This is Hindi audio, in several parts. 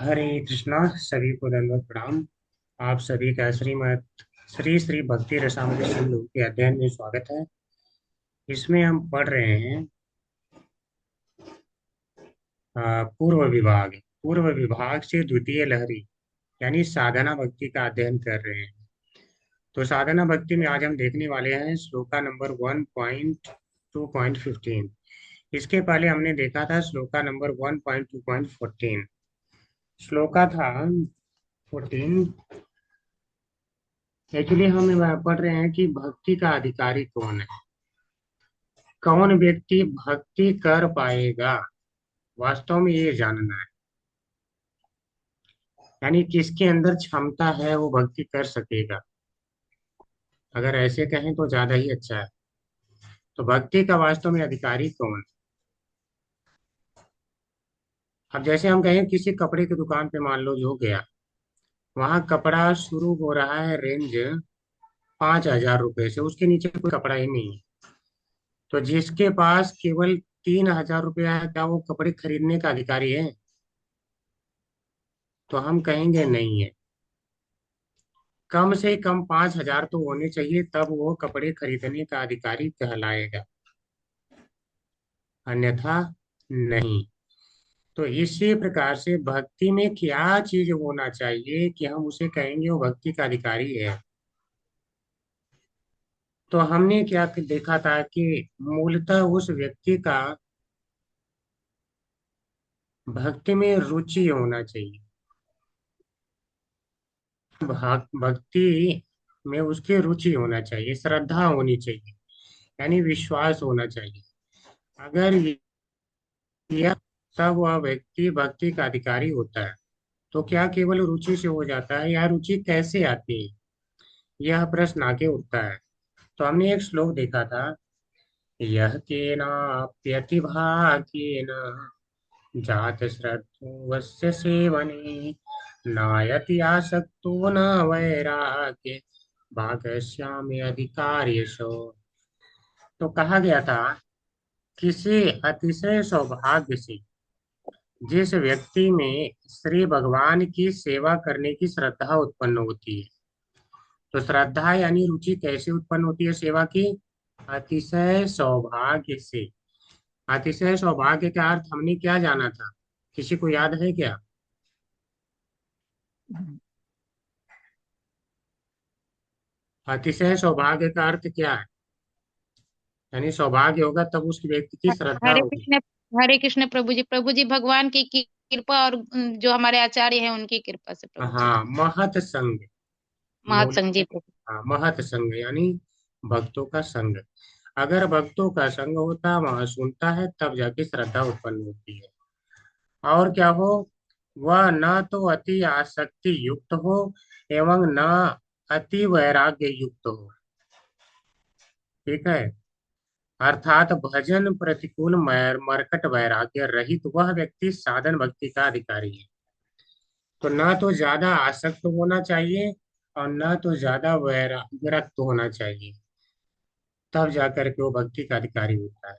हरे कृष्णा। सभी को दंडवत प्रणाम। आप सभी का श्रीमद श्री श्री भक्ति रसामृत सिंधु के अध्ययन में स्वागत है। इसमें हम पढ़ रहे हैं पूर्व विभाग से द्वितीय लहरी यानी साधना भक्ति का अध्ययन कर रहे हैं। तो साधना भक्ति में आज हम देखने वाले हैं श्लोका नंबर 1.2.15। इसके पहले हमने देखा था श्लोका नंबर 1.2.14। श्लोका था 14। एक्चुअली हम पढ़ रहे हैं कि भक्ति का अधिकारी कौन है, कौन व्यक्ति भक्ति कर पाएगा। वास्तव में ये जानना है, यानी किसके अंदर क्षमता है वो भक्ति कर सकेगा। अगर ऐसे कहें तो ज्यादा ही अच्छा है। तो भक्ति का वास्तव में अधिकारी कौन। अब जैसे हम कहें किसी कपड़े की दुकान पे मान लो जो गया, वहां कपड़ा शुरू हो रहा है रेंज 5,000 रुपए से, उसके नीचे कोई कपड़ा ही नहीं है। तो जिसके पास केवल 3,000 रुपया है, क्या वो कपड़े खरीदने का अधिकारी है? तो हम कहेंगे नहीं है। कम से कम 5,000 तो होने चाहिए, तब वो कपड़े खरीदने का अधिकारी कहलाएगा, अन्यथा नहीं। तो इसी प्रकार से भक्ति में क्या चीज होना चाहिए कि हम उसे कहेंगे वो भक्ति का अधिकारी है। तो हमने क्या देखा था कि मूलतः उस व्यक्ति का भक्ति में रुचि होना चाहिए। भक्ति में उसकी रुचि होना चाहिए, श्रद्धा होनी चाहिए, यानी विश्वास होना चाहिए। अगर यह तब वह व्यक्ति भक्ति का अधिकारी होता है। तो क्या केवल रुचि से हो जाता है, या रुचि कैसे आती है, यह प्रश्न आके उठता है। तो हमने एक श्लोक देखा था, यह केनाप्यतिभाग्येन जात श्रद्धोवस्य सेवने नायति आसक्तो न वैराग्य भागस्यामि अधिकार्यशो। तो कहा गया था, किसी अतिशय सौभाग्य से जिस व्यक्ति में श्री भगवान की सेवा करने की श्रद्धा उत्पन्न होती है। तो श्रद्धा यानी रुचि कैसे उत्पन्न होती है सेवा की? अतिशय सौभाग्य से। अतिशय सौभाग्य का अर्थ हमने क्या जाना था, किसी को याद है क्या? अतिशय सौभाग्य का अर्थ क्या है? यानी सौभाग्य होगा तब उस व्यक्ति की श्रद्धा हरे होगी। कृष्ण। हरे कृष्ण प्रभु जी भगवान की कृपा और जो हमारे आचार्य हैं उनकी कृपा से प्रभु जी। हाँ, महत संग। मूल। महात्संग जी प्रभु। हाँ, महत संग यानी भक्तों का संग। अगर भक्तों का संग होता, वहां सुनता है, तब जाके श्रद्धा उत्पन्न होती है। और क्या हो, वह न तो अति आसक्ति युक्त हो एवं न अति वैराग्य युक्त हो। ठीक है। अर्थात भजन प्रतिकूल मरकट वैराग्य रहित वह व्यक्ति साधन भक्ति का अधिकारी है। तो न तो ज्यादा आसक्त होना चाहिए और न तो ज्यादा विरक्त होना चाहिए, तब जाकर के वो भक्ति का अधिकारी होता है।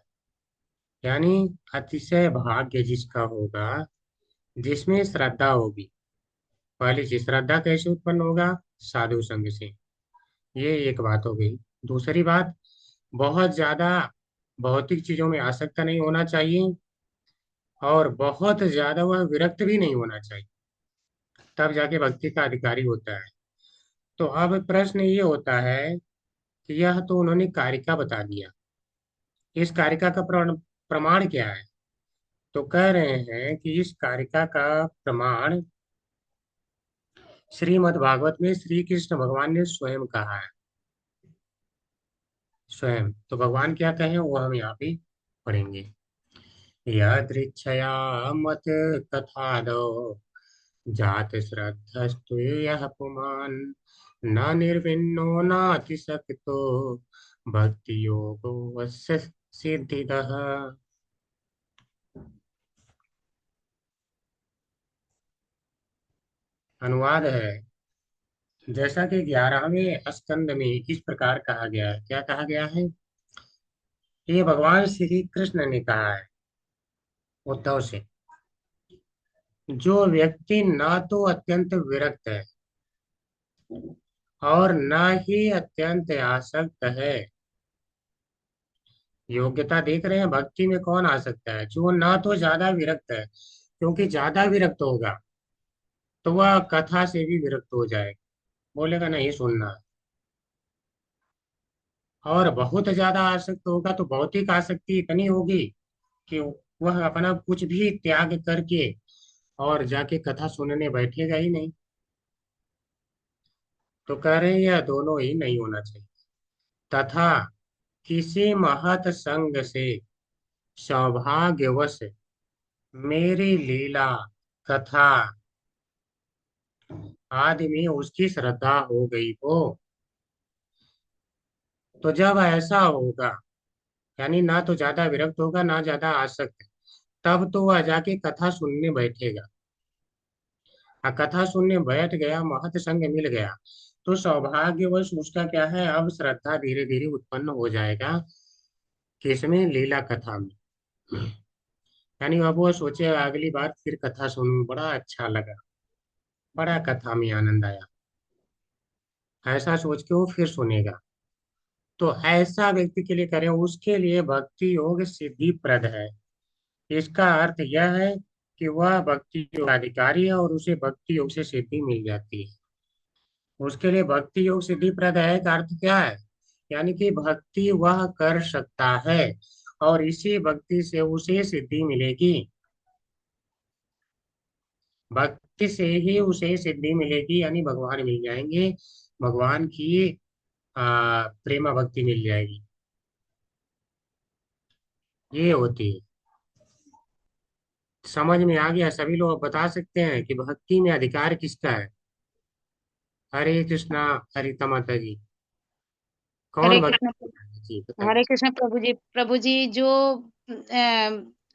यानी अतिशय भाग्य जिसका होगा, जिसमें श्रद्धा होगी। पहली चीज, श्रद्धा कैसे उत्पन्न होगा? साधु संग से। ये एक बात हो गई। दूसरी बात, बहुत ज्यादा भौतिक चीजों में आसक्त नहीं होना चाहिए, और बहुत ज्यादा वह विरक्त भी नहीं होना चाहिए, तब जाके भक्ति का अधिकारी होता है। तो अब प्रश्न ये होता है कि यह तो उन्होंने कारिका बता दिया, इस कारिका का प्रमाण क्या है? तो कह रहे हैं कि इस कारिका का प्रमाण श्रीमद् भागवत में श्री कृष्ण भगवान ने स्वयं कहा है। स्वयं तो भगवान क्या कहे वो हम यहाँ पे पढ़ेंगे। यदृच्छया मत तथा दो जात श्रद्धस्तु यः पुमान् न निर्विण्णो नातिशक्तो भक्ति योगो वस्य सिद्धिदः। अनुवाद है, जैसा कि 11वें स्कंद में इस प्रकार कहा गया है। क्या कहा गया है? ये भगवान श्री कृष्ण ने कहा है उद्धव से जो व्यक्ति ना तो अत्यंत विरक्त है और न ही अत्यंत आसक्त है। योग्यता देख रहे हैं, भक्ति में कौन आ सकता है? जो ना तो ज्यादा विरक्त है, क्योंकि ज्यादा विरक्त होगा तो वह कथा से भी विरक्त हो जाएगा, बोलेगा नहीं सुनना। और बहुत ज्यादा आसक्त होगा तो भौतिक आसक्ति इतनी होगी कि वह अपना कुछ भी त्याग करके और जाके कथा सुनने बैठेगा ही नहीं। तो कह रहे हैं यह दोनों ही नहीं होना चाहिए। तथा किसी महत संग से सौभाग्यवश मेरी लीला कथा आदि में उसकी श्रद्धा हो गई हो, तो जब ऐसा होगा, यानी ना तो ज्यादा विरक्त होगा ना ज्यादा आसक्त, तब तो वह जाके कथा सुनने बैठेगा। कथा सुनने बैठ गया, महत संग मिल गया, तो सौभाग्यवश उसका क्या है, अब श्रद्धा धीरे धीरे उत्पन्न हो जाएगा। किसमें? लीला कथा में। यानी अब वो सोचेगा अगली बार फिर कथा सुनूं, बड़ा अच्छा लगा, बड़ा कथा में आनंद आया, ऐसा सोच के वो फिर सुनेगा। तो ऐसा व्यक्ति के लिए करें, उसके लिए भक्ति योग सिद्धि प्रद है। इसका अर्थ यह है कि वह भक्ति योग अधिकारी है और उसे भक्ति योग से सिद्धि मिल जाती है। उसके लिए भक्ति योग सिद्धि प्रद है का अर्थ क्या है? यानी कि भक्ति वह कर सकता है और इसी भक्ति से उसे सिद्धि मिलेगी। भक्ति से ही उसे सिद्धि मिलेगी, यानी भगवान मिल जाएंगे, भगवान की प्रेमा भक्ति मिल जाएगी। ये होती है। समझ में आ गया? सभी लोग बता सकते हैं कि भक्ति में अधिकार किसका है? हरे कृष्णा। हरिता माता जी, कौन हरे कृष्ण। भक्ति है? जी बताइए। हरे कृष्ण प्रभु जी। प्रभु जी जो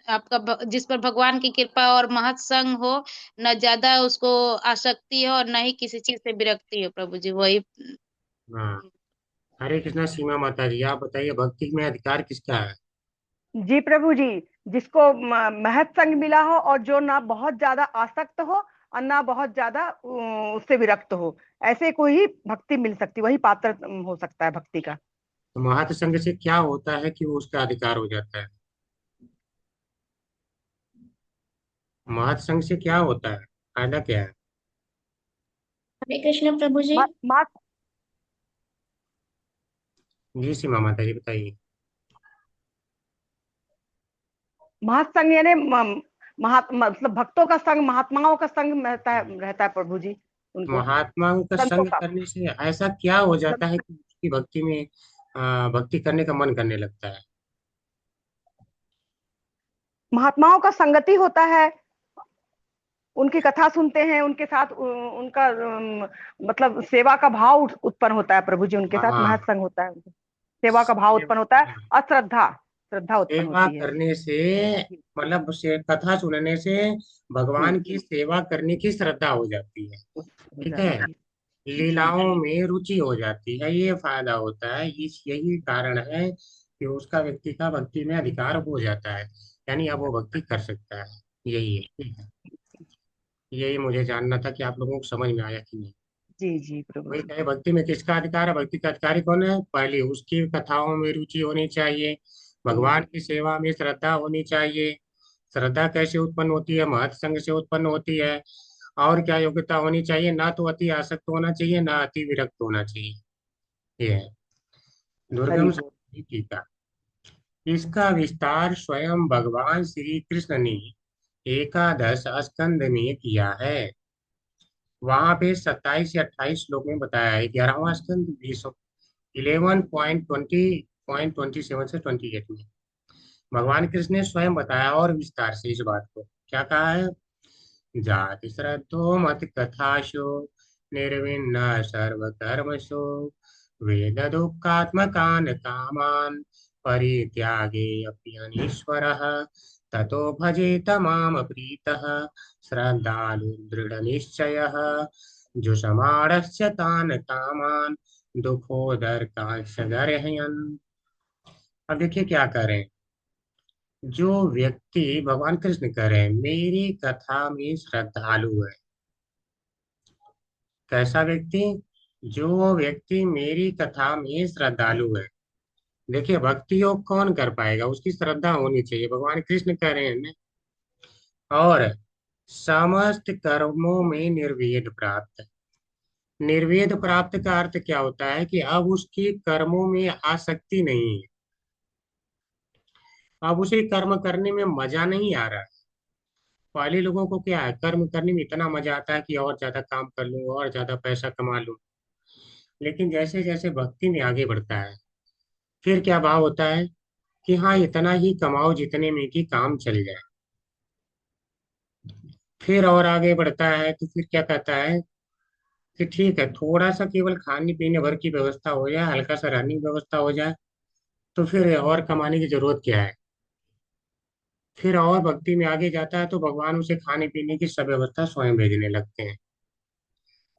आपका जिस पर भगवान की कृपा और महत संग हो, न ज्यादा उसको आसक्ति हो और न ही किसी चीज से विरक्ति हो, प्रभु जी वही। हाँ, हरे कृष्णा सीमा माता जी, आप बताइए भक्ति में अधिकार किसका है? जी प्रभु जी, जिसको महत संग मिला हो और जो ना बहुत ज्यादा आसक्त हो और ना बहुत ज्यादा उससे विरक्त हो, ऐसे को ही भक्ति मिल सकती, वही पात्र हो सकता है भक्ति का। तो महत संघ से क्या होता है कि वो उसका अधिकार हो जाता है? महत संघ से क्या होता है, फायदा क्या है? हरे कृष्ण प्रभु जी। मत जी सीमा माता जी बताइए। महत संग यानी मतलब भक्तों का संग, महात्माओं का संग रहता है प्रभु जी उनको, महात्माओं का संतों संग का। करने से ऐसा क्या हो जाता है कि उसकी भक्ति में भक्ति करने का मन करने लगता है? महात्माओं का संगति होता है, उनकी कथा सुनते हैं, उनके साथ उनका मतलब सेवा का भाव उत्पन्न होता है प्रभु जी, उनके साथ हाँ, महत संग होता है, सेवा का भाव उत्पन्न होता है, और श्रद्धा श्रद्धा उत्पन्न सेवा होती है। करने से, मतलब से कथा सुनने से जी भगवान की सेवा करने की श्रद्धा हो जाती है। हो ठीक है, जाती है। जी लीलाओं में रुचि हो जाती है, ये फायदा होता है। इस यही कारण है कि उसका व्यक्ति का भक्ति में अधिकार हो जाता है, यानी अब वो भक्ति कर सकता है। यही है, ठीक है। यही मुझे जानना था कि आप लोगों को समझ में आया कि नहीं। जी जी प्रभु वही जी। कहे भक्ति में किसका अधिकार है? भक्ति का अधिकारी कौन है? पहले उसकी कथाओं में रुचि होनी चाहिए, भगवान जी की सेवा में श्रद्धा होनी चाहिए। श्रद्धा कैसे उत्पन्न होती है? महत् संग से उत्पन्न होती है। और क्या योग्यता होनी चाहिए? ना तो अति आसक्त होना चाहिए, ना अति विरक्त होना चाहिए। ये है हरि दुर्गम बोल। संधि टीका। इसका विस्तार स्वयं भगवान श्री कृष्ण ने एकादश स्कंद में किया है। वहां पे 27 से 28 श्लोक में बताया है। 11वां स्कंद 11.20.27 से 28 में भगवान कृष्ण ने स्वयं बताया और विस्तार से इस बात को। क्या कहा है? जाति श्रद्धो मत कथाशो निर्विण्ण सर्वकर्मसु वेद दुःखात्मकान् कामान् परित्यागे अप्यनीश्वरः ततो भजेत माम प्रीतः श्रद्धालु दृढनिश्चयः जुषमाणस्य तान् कामान् दुःखोदर्कांश्च गर्हयन्। अब देखिए क्या करें, जो व्यक्ति, भगवान कृष्ण कह रहे हैं, मेरी कथा में श्रद्धालु है। कैसा व्यक्ति? जो व्यक्ति मेरी कथा में श्रद्धालु है। देखिए, भक्ति योग कौन कर पाएगा? उसकी श्रद्धा होनी चाहिए, भगवान कृष्ण कह रहे हैं ना। और समस्त कर्मों में निर्वेद प्राप्त। निर्वेद प्राप्त का अर्थ क्या होता है? कि अब उसकी कर्मों में आसक्ति नहीं है, अब उसे कर्म करने में मजा नहीं आ रहा है। पहले लोगों को क्या है, कर्म करने में इतना मजा आता है कि और ज्यादा काम कर लूं, और ज्यादा पैसा कमा लूं। लेकिन जैसे जैसे भक्ति में आगे बढ़ता है, फिर क्या भाव होता है कि हाँ, इतना ही कमाओ जितने में कि काम चल जाए। फिर और आगे बढ़ता है तो फिर क्या कहता है कि ठीक है, थोड़ा सा केवल खाने पीने भर की व्यवस्था हो जाए, हल्का सा रनिंग व्यवस्था हो जाए, तो फिर और कमाने की जरूरत क्या है। फिर और भक्ति में आगे जाता है तो भगवान उसे खाने पीने की सब व्यवस्था स्वयं भेजने लगते हैं।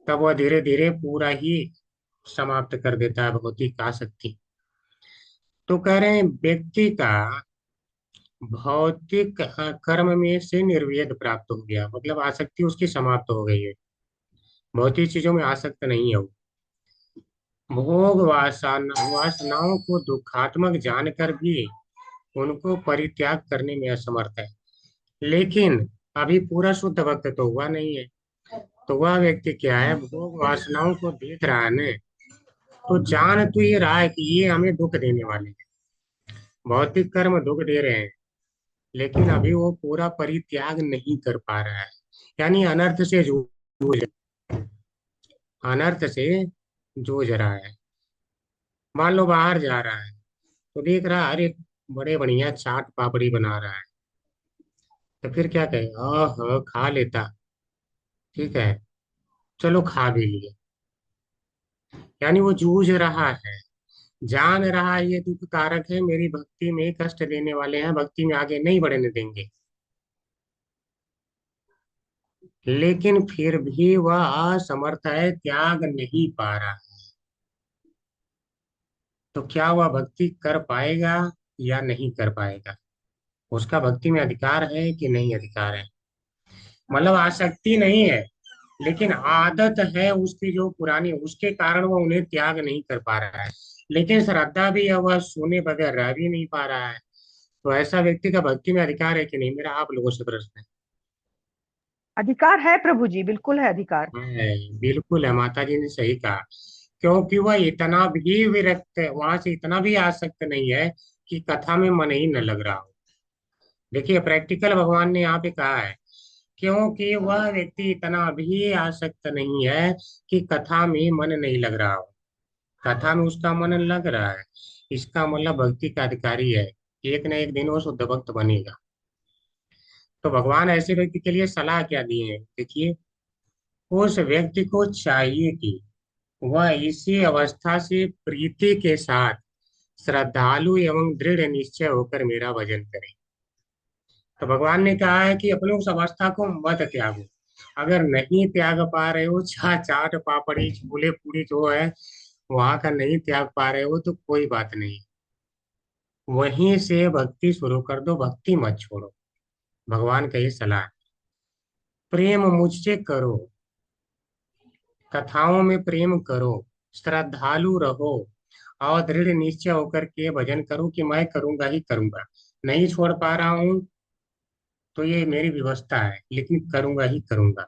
तब वह धीरे धीरे पूरा ही समाप्त कर देता है भौतिक आसक्ति। तो कह रहे हैं व्यक्ति का भौतिक कर्म में से निर्वेद प्राप्त हो गया, मतलब आसक्ति उसकी समाप्त हो गई है। भौतिक चीजों में आसक्त नहीं है वो। भोग वासनाओं को दुखात्मक जानकर भी उनको परित्याग करने में असमर्थ है। लेकिन अभी पूरा शुद्ध भक्त तो हुआ नहीं है। तो वह व्यक्ति क्या है, भोग वासनाओं को देख रहा है ना, तो जान तो ये रहा है कि ये हमें दुख देने वाले हैं, भौतिक कर्म दुख दे रहे हैं, लेकिन अभी वो पूरा परित्याग नहीं कर पा रहा है। यानी अनर्थ से जूझ अनर्थ से जूझ रहा है। मान लो बाहर जा रहा है तो देख रहा है, अरे बड़े बढ़िया चाट पापड़ी बना रहा है, तो फिर क्या कहे, खा लेता, ठीक है, चलो खा भी लिए। यानी वो जूझ रहा है, जान रहा है ये दुख कारक है, मेरी भक्ति में कष्ट देने वाले हैं, भक्ति में आगे नहीं बढ़ने देंगे, लेकिन फिर भी वह असमर्थ है, त्याग नहीं पा रहा। तो क्या वह भक्ति कर पाएगा या नहीं कर पाएगा? उसका भक्ति में अधिकार है कि नहीं अधिकार है? मतलब आसक्ति नहीं है, लेकिन आदत है उसकी जो पुरानी, उसके कारण वह उन्हें त्याग नहीं कर पा रहा है। लेकिन श्रद्धा भी है, वह सुने बगैर रह भी नहीं पा रहा है। तो ऐसा व्यक्ति का भक्ति में अधिकार है कि नहीं? मेरा आप लोगों से प्रश्न अधिकार है प्रभु जी, बिल्कुल है अधिकार। है। बिल्कुल है, माता जी ने सही कहा। क्योंकि वह इतना भी विरक्त है, वहां से इतना भी आसक्त नहीं है कि कथा में मन ही न लग रहा हो। देखिए, प्रैक्टिकल भगवान ने यहाँ पे कहा है, क्योंकि वह व्यक्ति इतना भी आसक्त नहीं है कि कथा में मन नहीं लग रहा हो। कथा में उसका मन लग रहा है, इसका मतलब भक्ति का अधिकारी है, एक न एक दिन वो शुद्ध भक्त बनेगा। तो भगवान ऐसे व्यक्ति के लिए सलाह क्या दिए हैं, देखिए। उस व्यक्ति को चाहिए कि वह इसी अवस्था से प्रीति के साथ श्रद्धालु एवं दृढ़ निश्चय होकर मेरा भजन करे। तो भगवान ने कहा है कि अपने उस अवस्था को मत त्यागो। अगर नहीं त्याग पा रहे हो, चाट पापड़ी छोले पूरी जो है वहां का नहीं त्याग पा रहे हो, तो कोई बात नहीं, वहीं से भक्ति शुरू कर दो, भक्ति मत छोड़ो। भगवान का ये सलाह है। प्रेम मुझसे करो, कथाओं में प्रेम करो, श्रद्धालु रहो, और दृढ़ निश्चय होकर के भजन करो कि मैं करूंगा ही करूंगा। नहीं छोड़ पा रहा हूं तो ये मेरी व्यवस्था है, लेकिन करूंगा ही करूंगा।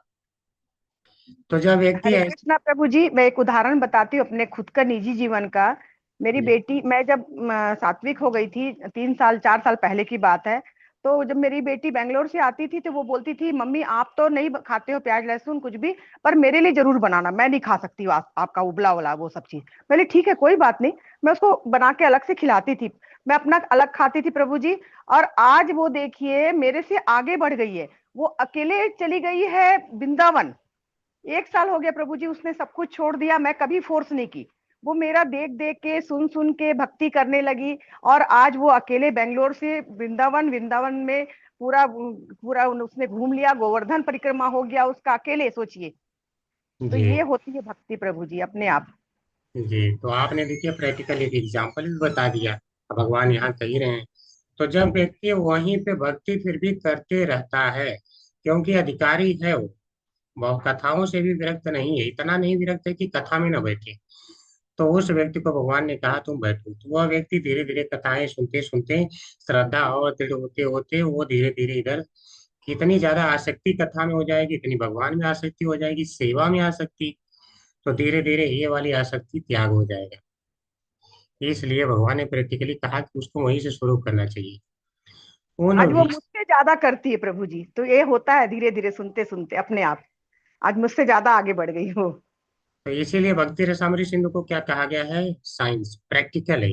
तो जब व्यक्ति हरे ऐसे, कृष्णा प्रभु जी, मैं एक उदाहरण बताती हूँ अपने खुद का निजी जीवन का। मेरी जी, बेटी, मैं जब सात्विक हो गई थी, 3 साल 4 साल पहले की बात है। तो जब मेरी बेटी बेंगलोर से आती थी तो वो बोलती थी, मम्मी आप तो नहीं खाते हो प्याज लहसुन कुछ भी, पर मेरे लिए जरूर बनाना, मैं नहीं खा सकती हूँ आपका उबला उबला वो सब चीज। मैंने ठीक है कोई बात नहीं, मैं उसको बना के अलग से खिलाती थी, मैं अपना अलग खाती थी प्रभु जी। और आज वो देखिए मेरे से आगे बढ़ गई है, वो अकेले चली गई है वृंदावन। 1 साल हो गया प्रभु जी, उसने सब कुछ छोड़ दिया, मैं कभी फोर्स नहीं की। वो मेरा देख देख के सुन सुन के भक्ति करने लगी। और आज वो अकेले बेंगलोर से वृंदावन, वृंदावन में पूरा पूरा उसने घूम लिया, गोवर्धन परिक्रमा हो गया उसका अकेले, सोचिए। तो जी, ये होती है भक्ति प्रभु जी अपने आप। जी, तो आपने देखिए प्रैक्टिकल एक एग्जाम्पल भी बता दिया। अब भगवान यहाँ कह ही रहे हैं तो जब व्यक्ति वहीं पे भक्ति फिर भी करते रहता है, क्योंकि अधिकारी है वो कथाओं से भी विरक्त नहीं है, इतना नहीं विरक्त है कि कथा में न बैठे। तो उस व्यक्ति को भगवान ने कहा तुम बैठो। तो वह व्यक्ति धीरे धीरे कथाएं सुनते सुनते श्रद्धा और दृढ़ होते होते वो धीरे धीरे इधर इतनी ज्यादा आसक्ति कथा में हो जाएगी, इतनी भगवान में आसक्ति हो जाएगी, सेवा में आसक्ति, तो धीरे धीरे ये वाली आसक्ति त्याग हो जाएगा। इसलिए भगवान ने प्रैक्टिकली कहा कि उसको वहीं से शुरू करना चाहिए। उन आज वो विष मुझसे ज्यादा करती है प्रभु जी, तो ये होता है धीरे धीरे सुनते सुनते अपने आप। आज मुझसे ज्यादा आगे बढ़ गई हो। तो इसीलिए भक्ति रसामृत सिंधु को क्या कहा गया है? साइंस, प्रैक्टिकल है।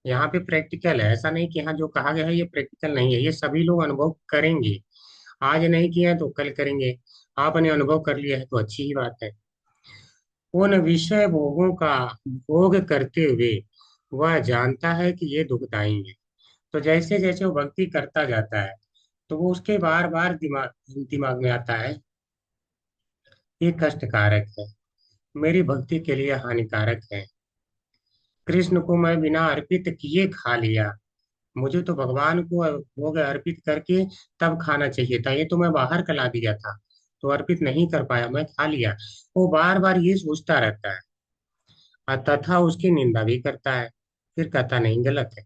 यहाँ पे प्रैक्टिकल है, ऐसा नहीं कि यहाँ जो कहा गया है ये प्रैक्टिकल नहीं है, ये सभी लोग अनुभव करेंगे। आज नहीं किया तो कल करेंगे। आपने अनुभव कर लिया है तो अच्छी ही बात है। उन विषय भोगों का भोग करते हुए वह जानता है कि ये दुखदाई है। तो जैसे जैसे वो भक्ति करता जाता है तो वो उसके बार बार दिमाग दिमाग में आता है ये कष्टकारक है, मेरी भक्ति के लिए हानिकारक है, कृष्ण को मैं बिना अर्पित किए खा लिया, मुझे तो भगवान को भोग अर्पित करके तब खाना चाहिए था, ये तो मैं बाहर कला दिया था तो अर्पित नहीं कर पाया, मैं खा लिया। वो बार बार ये सोचता रहता है और तथा उसकी निंदा भी करता है। फिर कहता नहीं, गलत है,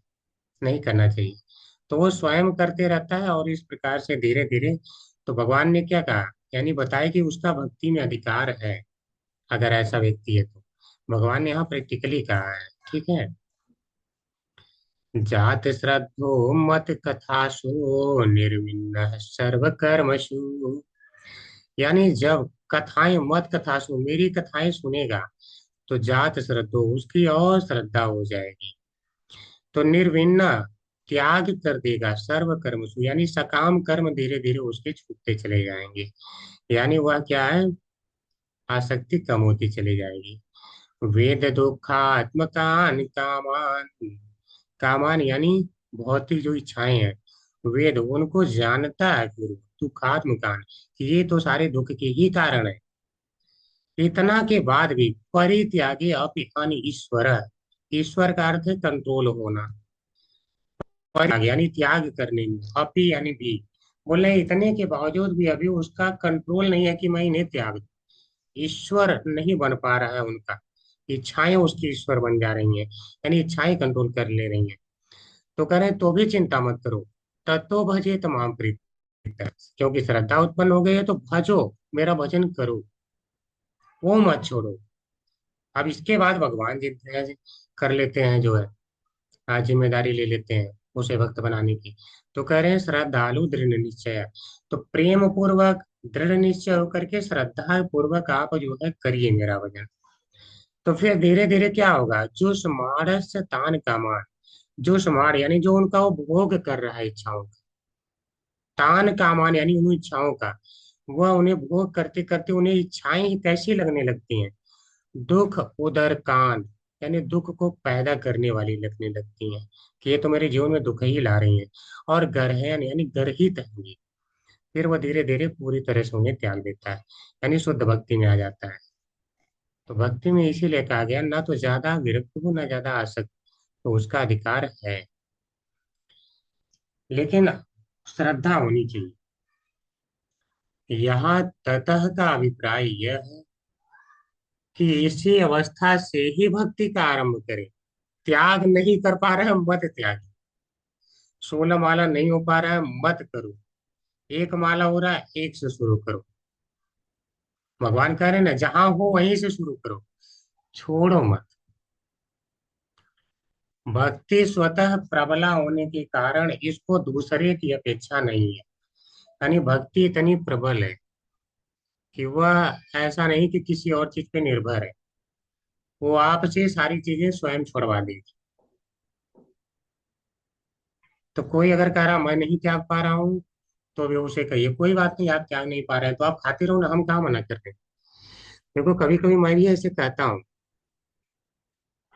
नहीं करना चाहिए। तो वो स्वयं करते रहता है और इस प्रकार से धीरे धीरे, तो भगवान ने क्या कहा, यानी बताया कि उसका भक्ति में अधिकार है अगर ऐसा व्यक्ति है तो। भगवान ने यहाँ प्रैक्टिकली कहा है, ठीक है। जात श्रद्धो मत कथासु निर्विन्न सर्व कर्मसु, यानी जब कथाएं मत कथासु मेरी कथाएं सुनेगा तो जात श्रद्धो उसकी और श्रद्धा हो जाएगी, तो निर्विन्न त्याग कर देगा सर्व कर्मसु, यानी सकाम कर्म धीरे धीरे उसके छूटते चले जाएंगे। यानी वह क्या है, आसक्ति कम होती चली जाएगी। वेद दुखात्मकान कामान, कामान यानी भौतिक जो इच्छाएं हैं, वेद उनको जानता है गुरु, दुखात्म कान, कि ये तो सारे दुख के ही कारण है। इतना के बाद भी परित्यागी अपिहानि ईश्वर, ईश्वर का अर्थ है कंट्रोल होना, परित्याग यानी त्याग करने में, अपि यानी भी, बोले इतने के बावजूद भी अभी उसका कंट्रोल नहीं है कि मैं इन्हें त्याग दूं। ईश्वर नहीं बन पा रहा है उनका, इच्छाएं उसकी ईश्वर बन जा रही हैं, यानी इच्छाएं कंट्रोल कर ले रही हैं। तो कह रहे हैं तो भी चिंता मत करो, तत्तो भजे तमाम प्रीत, क्योंकि श्रद्धा उत्पन्न हो गई है तो भजो, मेरा भजन करो, वो मत छोड़ो। अब इसके बाद भगवान जी कर लेते हैं जो है, जिम्मेदारी ले लेते हैं उसे भक्त बनाने की। तो कह रहे हैं श्रद्धालु दृढ़ निश्चय, तो प्रेम पूर्वक दृढ़ निश्चय होकर के श्रद्धा पूर्वक आप जो है करिए मेरा भजन। तो फिर धीरे धीरे क्या होगा, जो समारस तान का मान, जो समार यानी जो उनका वो भोग कर रहा है इच्छाओं का, तान का मान यानी उन इच्छाओं का, वह उन्हें भोग करते करते उन्हें इच्छाएं ही कैसी लगने लगती हैं, दुख उदर कांड, यानी दुख को पैदा करने वाली लगने लगती हैं, कि ये तो मेरे जीवन में दुख ही ला रही हैं, और गर्हन यानी गर्हित है। फिर वह धीरे धीरे पूरी तरह से उन्हें त्याग देता है, यानी शुद्ध भक्ति में आ जाता है। तो भक्ति में इसीलिए कहा गया ना तो ज्यादा विरक्त हो ना ज्यादा आसक्त, तो उसका अधिकार है, लेकिन श्रद्धा होनी चाहिए। यहाँ ततः का अभिप्राय यह है कि इसी अवस्था से ही भक्ति का आरंभ करें। त्याग नहीं कर पा रहे हैं, मत त्याग। 16 माला नहीं हो पा रहा है, मत करो। एक माला हो रहा है, एक से शुरू करो। भगवान कह रहे हैं ना, जहां हो वहीं से शुरू करो, छोड़ो मत। भक्ति स्वतः प्रबला होने के कारण इसको दूसरे की अपेक्षा नहीं है, यानी भक्ति इतनी प्रबल है कि वह ऐसा नहीं कि किसी और चीज पे निर्भर है, वो आपसे सारी चीजें स्वयं छोड़वा देगी। तो कोई अगर कह रहा मैं नहीं त्याग पा रहा हूँ, तो भी उसे कहिए कोई बात नहीं, आप त्याग नहीं पा रहे हैं तो आप खाते रहो ना, हम कहाँ मना कर रहे हैं। देखो कभी कभी मैं भी ऐसे कहता हूँ,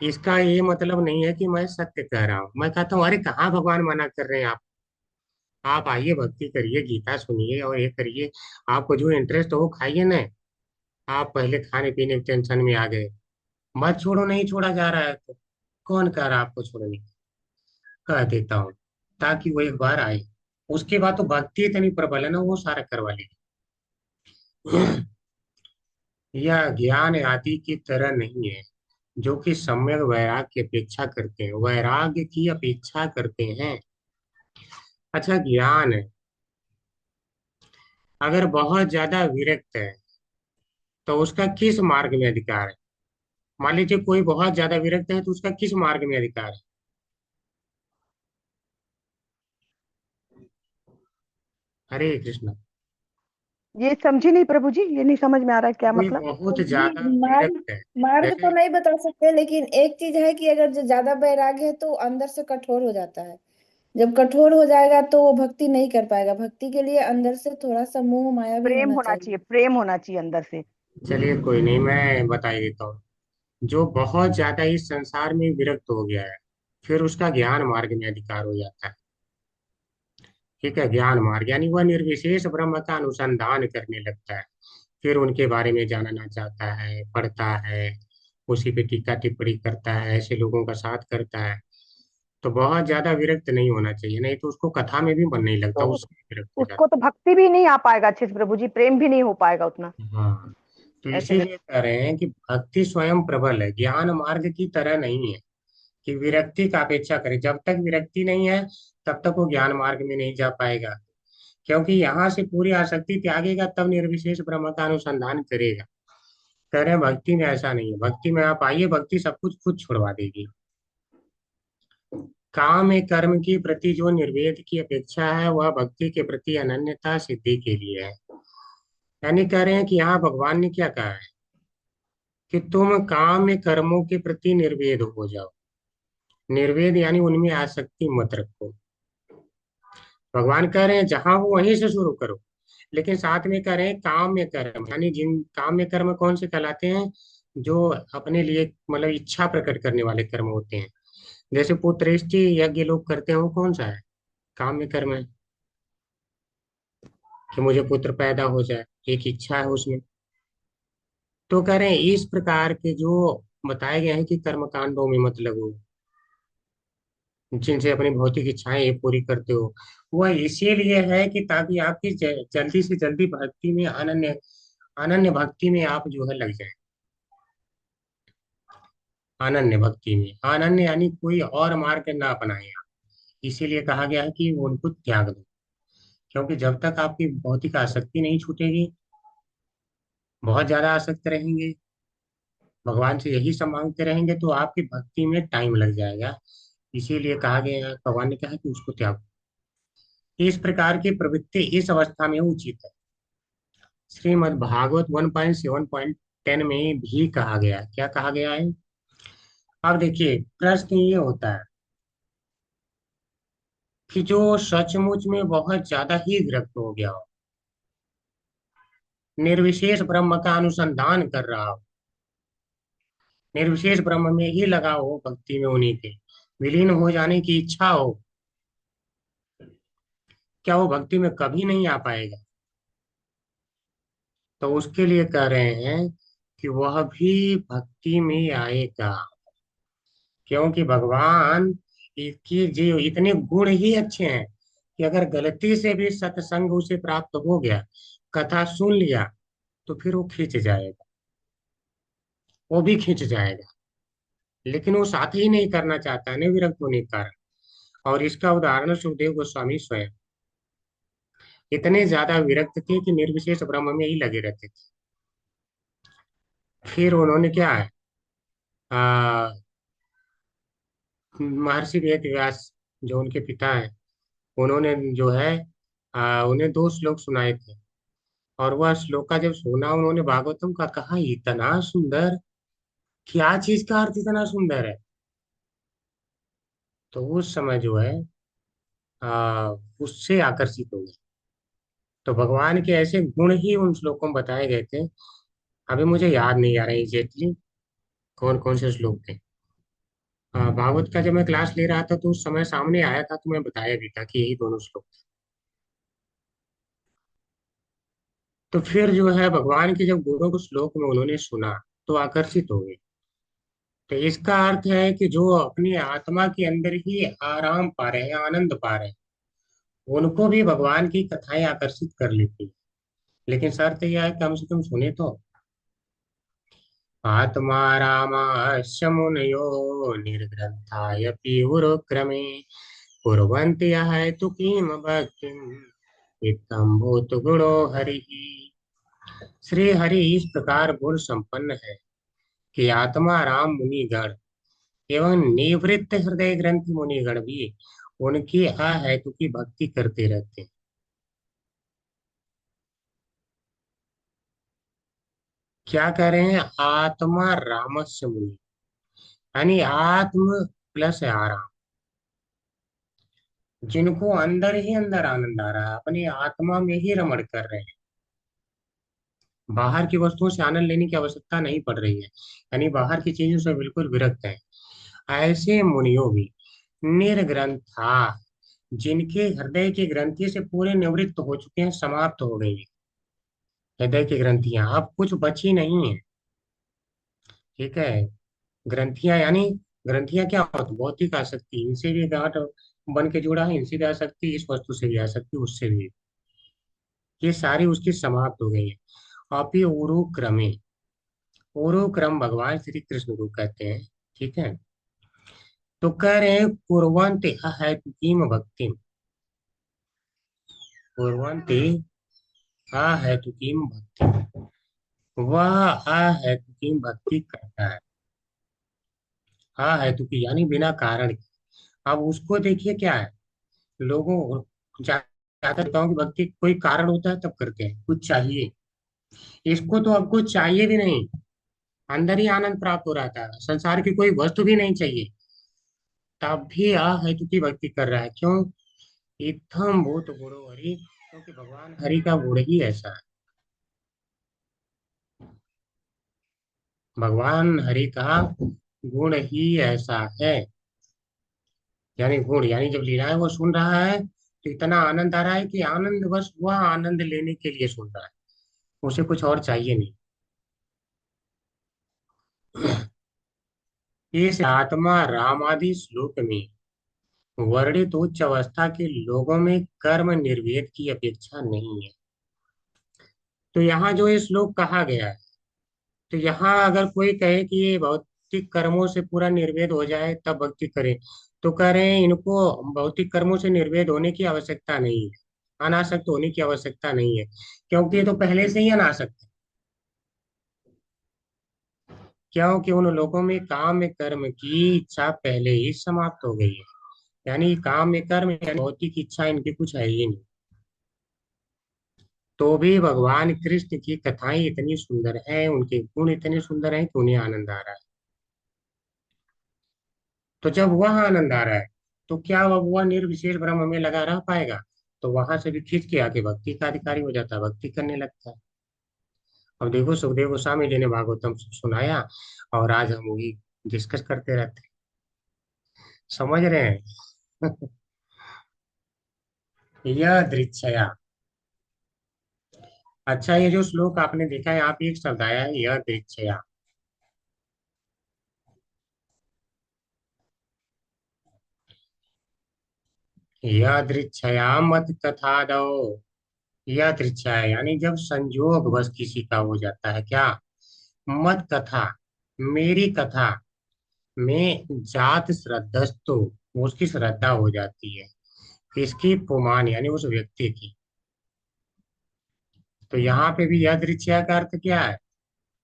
इसका ये मतलब नहीं है कि मैं सत्य कह रहा हूँ। मैं कहता हूँ अरे कहाँ भगवान मना कर रहे हैं, आप आइए भक्ति करिए, गीता सुनिए और ये करिए, आपको जो इंटरेस्ट हो वो खाइए ना। आप पहले खाने पीने के टेंशन में आ गए। मत छोड़ो, नहीं छोड़ा जा रहा है तो कौन कह रहा है आपको छोड़ने, कह देता हूँ। ताकि वो एक बार आए। उसके बाद तो भक्ति इतनी प्रबल है ना, वो सारा करवा लेगी। यह ज्ञान आदि की तरह नहीं है, जो कि सम्यक वैराग्य की अपेक्षा करते हैं, वैराग्य की अपेक्षा करते हैं। अच्छा, ज्ञान है, अगर बहुत ज्यादा विरक्त है तो उसका किस मार्ग में अधिकार है? मान लीजिए कोई बहुत ज्यादा विरक्त है तो उसका किस मार्ग में अधिकार है? हरे कृष्ण। ये समझी नहीं प्रभु जी, ये नहीं समझ में आ रहा है क्या कोई मतलब। बहुत जी, ज्यादा मार्ग विरक्त है, मार्ग तो जैसे नहीं बता सकते, लेकिन एक चीज है कि अगर जो ज्यादा वैराग्य है तो अंदर से कठोर हो जाता है। जब कठोर हो जाएगा तो वो भक्ति नहीं कर पाएगा। भक्ति के लिए अंदर से थोड़ा सा मोह माया भी प्रेम होना होना चाहिए। चाहिए, प्रेम होना चाहिए अंदर से। चलिए कोई नहीं, मैं बता ही देता हूँ। जो बहुत ज्यादा इस संसार में विरक्त हो गया है, फिर उसका ज्ञान मार्ग में अधिकार हो जाता है। ठीक है, ज्ञान मार्ग यानी वह निर्विशेष ब्रह्म का अनुसंधान करने लगता है, फिर उनके बारे में जानना चाहता है, पढ़ता है, उसी पे टीका टिप्पणी करता है, ऐसे लोगों का साथ करता है। तो बहुत ज्यादा विरक्त नहीं होना चाहिए, नहीं तो उसको कथा में भी मन नहीं लगता, तो उससे विरक्त हो जाता उसको तो भक्ति भी नहीं आ पाएगा अच्छे से प्रभु जी, प्रेम भी नहीं हो पाएगा उतना। है। हाँ, तो ऐसे में इसीलिए कह रहे हैं कि भक्ति स्वयं प्रबल है, ज्ञान मार्ग की तरह नहीं है कि विरक्ति का अपेक्षा करे। जब तक विरक्ति नहीं है तब तक वो ज्ञान मार्ग में नहीं जा पाएगा, क्योंकि यहाँ से पूरी आसक्ति त्यागेगा तब निर्विशेष ब्रह्म का अनुसंधान करेगा। कह रहे हैं भक्ति में ऐसा नहीं है, भक्ति में आप आइए, भक्ति सब कुछ खुद छुड़वा देगी। काम में कर्म की प्रति जो निर्वेद की अपेक्षा है वह भक्ति के प्रति अनन्यता सिद्धि के लिए है। यानी कह रहे हैं कि यहाँ भगवान ने क्या कहा है कि तुम काम में कर्मों के प्रति निर्वेद हो जाओ। निर्वेद यानी उनमें आसक्ति मत रखो। भगवान कह रहे हैं जहां हो वहीं से शुरू करो, लेकिन साथ में कह रहे हैं काम में कर्म, यानी जिन काम में कर्म कौन से कहलाते हैं? जो अपने लिए मतलब इच्छा प्रकट करने वाले कर्म होते हैं। जैसे पुत्रेष्टि यज्ञ लोग करते हैं, वो कौन सा है? काम में कर्म है, कि मुझे पुत्र पैदा हो जाए, एक इच्छा है उसमें। तो कह रहे हैं इस प्रकार के जो बताए गए हैं कि कर्म कांडों में मत लगो, जिनसे अपनी भौतिक इच्छाएं ये पूरी करते हो, वह इसीलिए है कि ताकि आपकी जल्दी से जल्दी भक्ति में अनन्य अनन्य भक्ति में आप जो है लग जाए। अनन्य भक्ति में, अनन्य यानी कोई और मार्ग ना अपनाए आप। इसीलिए कहा गया है कि उनको त्याग दो, क्योंकि जब तक आपकी भौतिक आसक्ति नहीं छूटेगी, बहुत ज्यादा आसक्त रहेंगे, भगवान से यही सब मांगते रहेंगे, तो आपकी भक्ति में टाइम लग जाएगा। इसीलिए कहा गया है, भगवान ने कहा कि उसको त्यागो। इस प्रकार की प्रवृत्ति इस अवस्था में उचित है। श्रीमद् भागवत 1.7.10 में भी कहा गया है। क्या कहा गया है? अब देखिए, प्रश्न ये होता है कि जो सचमुच में बहुत ज्यादा ही विरक्त हो गया हो, निर्विशेष ब्रह्म का अनुसंधान कर रहा हो, निर्विशेष ब्रह्म में ही लगा हो, भक्ति में उन्हीं के विलीन हो जाने की इच्छा हो, क्या वो भक्ति में कभी नहीं आ पाएगा? तो उसके लिए कह रहे हैं कि वह भी भक्ति में आएगा, क्योंकि भगवान की जो इतने गुण ही अच्छे हैं कि अगर गलती से भी सत्संग उसे प्राप्त हो गया, कथा सुन लिया, तो फिर वो खींच जाएगा, वो भी खींच जाएगा। लेकिन वो साथ ही नहीं करना चाहता है ना, विरक्त होने के कारण। और इसका उदाहरण सुखदेव गोस्वामी स्वयं इतने ज्यादा विरक्त थे कि निर्विशेष ब्रह्म में ही लगे रहते थे। फिर उन्होंने क्या है, आ, महर्षि वेद व्यास जो उनके पिता हैं, उन्होंने जो है उन्हें दो श्लोक सुनाए थे। और वह श्लोक का जब सुना उन्होंने भागवतम का, कहा इतना सुंदर, क्या चीज का अर्थ इतना सुंदर है। तो उस समय जो है उससे आकर्षित हो गए। तो भगवान के ऐसे गुण ही उन श्लोकों में बताए गए थे। अभी मुझे याद नहीं आ रहा एग्जैक्टली कौन कौन से श्लोक थे। भागवत का जब मैं क्लास ले रहा था तो उस समय सामने आया था, तो मैं बताया भी था कि यही दोनों श्लोक थे। तो फिर जो है भगवान के जब गुणों को श्लोक में उन्होंने सुना तो आकर्षित हो गए। तो इसका अर्थ है कि जो अपनी आत्मा के अंदर ही आराम पा रहे हैं, आनंद पा रहे हैं, उनको भी भगवान की कथाएं आकर्षित कर लेती हैं। लेकिन शर्त यह है, कम से कम सुने तो। आत्मा रामाश्च मुनयो निर्ग्रंथाय पीयुरुक्रमे कुर्वन्ति यः तु किम भक्तिम् इत्थं भूत गुणो हरि। श्री हरि इस प्रकार गुण संपन्न है कि आत्मा राम मुनिगण एवं निवृत्त हृदय ग्रंथि मुनिगण भी उनकी अहेतु की भक्ति करते रहते हैं। क्या कह रहे हैं? आत्मा रामस्य मुनि, यानी आत्म प्लस आराम, जिनको अंदर ही अंदर आनंद आ रहा है, अपनी आत्मा में ही रमण कर रहे हैं, बाहर की वस्तुओं से आनंद लेने की आवश्यकता नहीं पड़ रही है, यानी बाहर की चीजों से बिल्कुल विरक्त है। ऐसे मुनियों भी निर्ग्रंथा, जिनके हृदय की ग्रंथि से पूरे निवृत्त हो चुके हैं, समाप्त हो गई है हृदय की ग्रंथियां, अब कुछ बची नहीं है। ठीक है? ग्रंथियां यानी, ग्रंथियां क्या होती? भौतिक आसक्ति, इनसे भी गांठ बन के जुड़ा है, इनसे भी आसक्ति, इस वस्तु से भी आसक्ति, उससे भी, ये सारी उसकी समाप्त हो गई है। अपि ऊरु क्रमे, ऊरु क्रम भगवान श्री कृष्ण को कहते हैं। ठीक है? तो कह रहे हैं कुर्वन्ति अहेतुकीम भक्ति, कुर्वन्ति अहेतुकीम भक्ति, वह अहेतुकीम भक्ति करता है, अहेतुकी यानी बिना कारण के। अब उसको देखिए क्या है, लोगों ज्यादा नेताओं की भक्ति कोई कारण होता है तब करते हैं, कुछ चाहिए। इसको तो अब कुछ चाहिए भी नहीं, अंदर ही आनंद प्राप्त हो रहा था, संसार की कोई वस्तु भी नहीं चाहिए, तब भी अहेतु की भक्ति कर रहा है। क्यों? इत्थम भूत गुणो हरि, क्योंकि भगवान हरि का गुण ही ऐसा है, भगवान हरि का गुण ही ऐसा है। यानी गुण यानी जब लीलाएं वो सुन रहा है तो इतना आनंद आ रहा है कि आनंद, बस वह आनंद लेने के लिए सुन रहा है, उसे कुछ और चाहिए नहीं। इस आत्मा रामादि श्लोक में वर्णित उच्च अवस्था के लोगों में कर्म निर्वेद की अपेक्षा नहीं है। तो यहाँ जो ये श्लोक कहा गया है, तो यहाँ अगर कोई कहे कि ये भौतिक कर्मों से पूरा निर्वेद हो जाए तब भक्ति करें, तो कह रहे हैं इनको भौतिक कर्मों से निर्वेद होने की आवश्यकता नहीं है, अनासक्त होने की आवश्यकता नहीं है, क्योंकि ये तो पहले से ही अनासक्त है। क्योंकि उन लोगों में काम में कर्म की इच्छा पहले ही समाप्त हो गई है, यानी काम में कर्म यानी भौतिक इच्छा इनकी कुछ है ही नहीं। तो भी भगवान कृष्ण की कथाएं इतनी सुंदर हैं, उनके गुण इतने सुंदर हैं कि उन्हें आनंद आ रहा है। तो जब वह आनंद आ रहा है तो क्या वह निर्विशेष ब्रह्म में लगा रह पाएगा? तो वहां से भी खींच के आके भक्ति का अधिकारी हो जाता है, भक्ति करने लगता है। अब देखो, सुखदेव गोस्वामी जी ने भागवतम सुनाया और आज हम वही डिस्कस करते रहते हैं। समझ रहे हैं? यह दृक्षया। अच्छा, ये जो श्लोक आपने देखा है, यहाँ पे एक शब्द आया है, यह दृक्षया। यह दृक्षया मत कथा दो, यह दृक्षा है यानी जब संयोग बस किसी का हो जाता है, क्या? मत कथा, मेरी कथा में जात श्रद्धस्तु, उसकी श्रद्धा हो जाती है, किसकी? पुमान यानी उस व्यक्ति की। तो यहाँ पे भी यह दृश्य का अर्थ क्या है?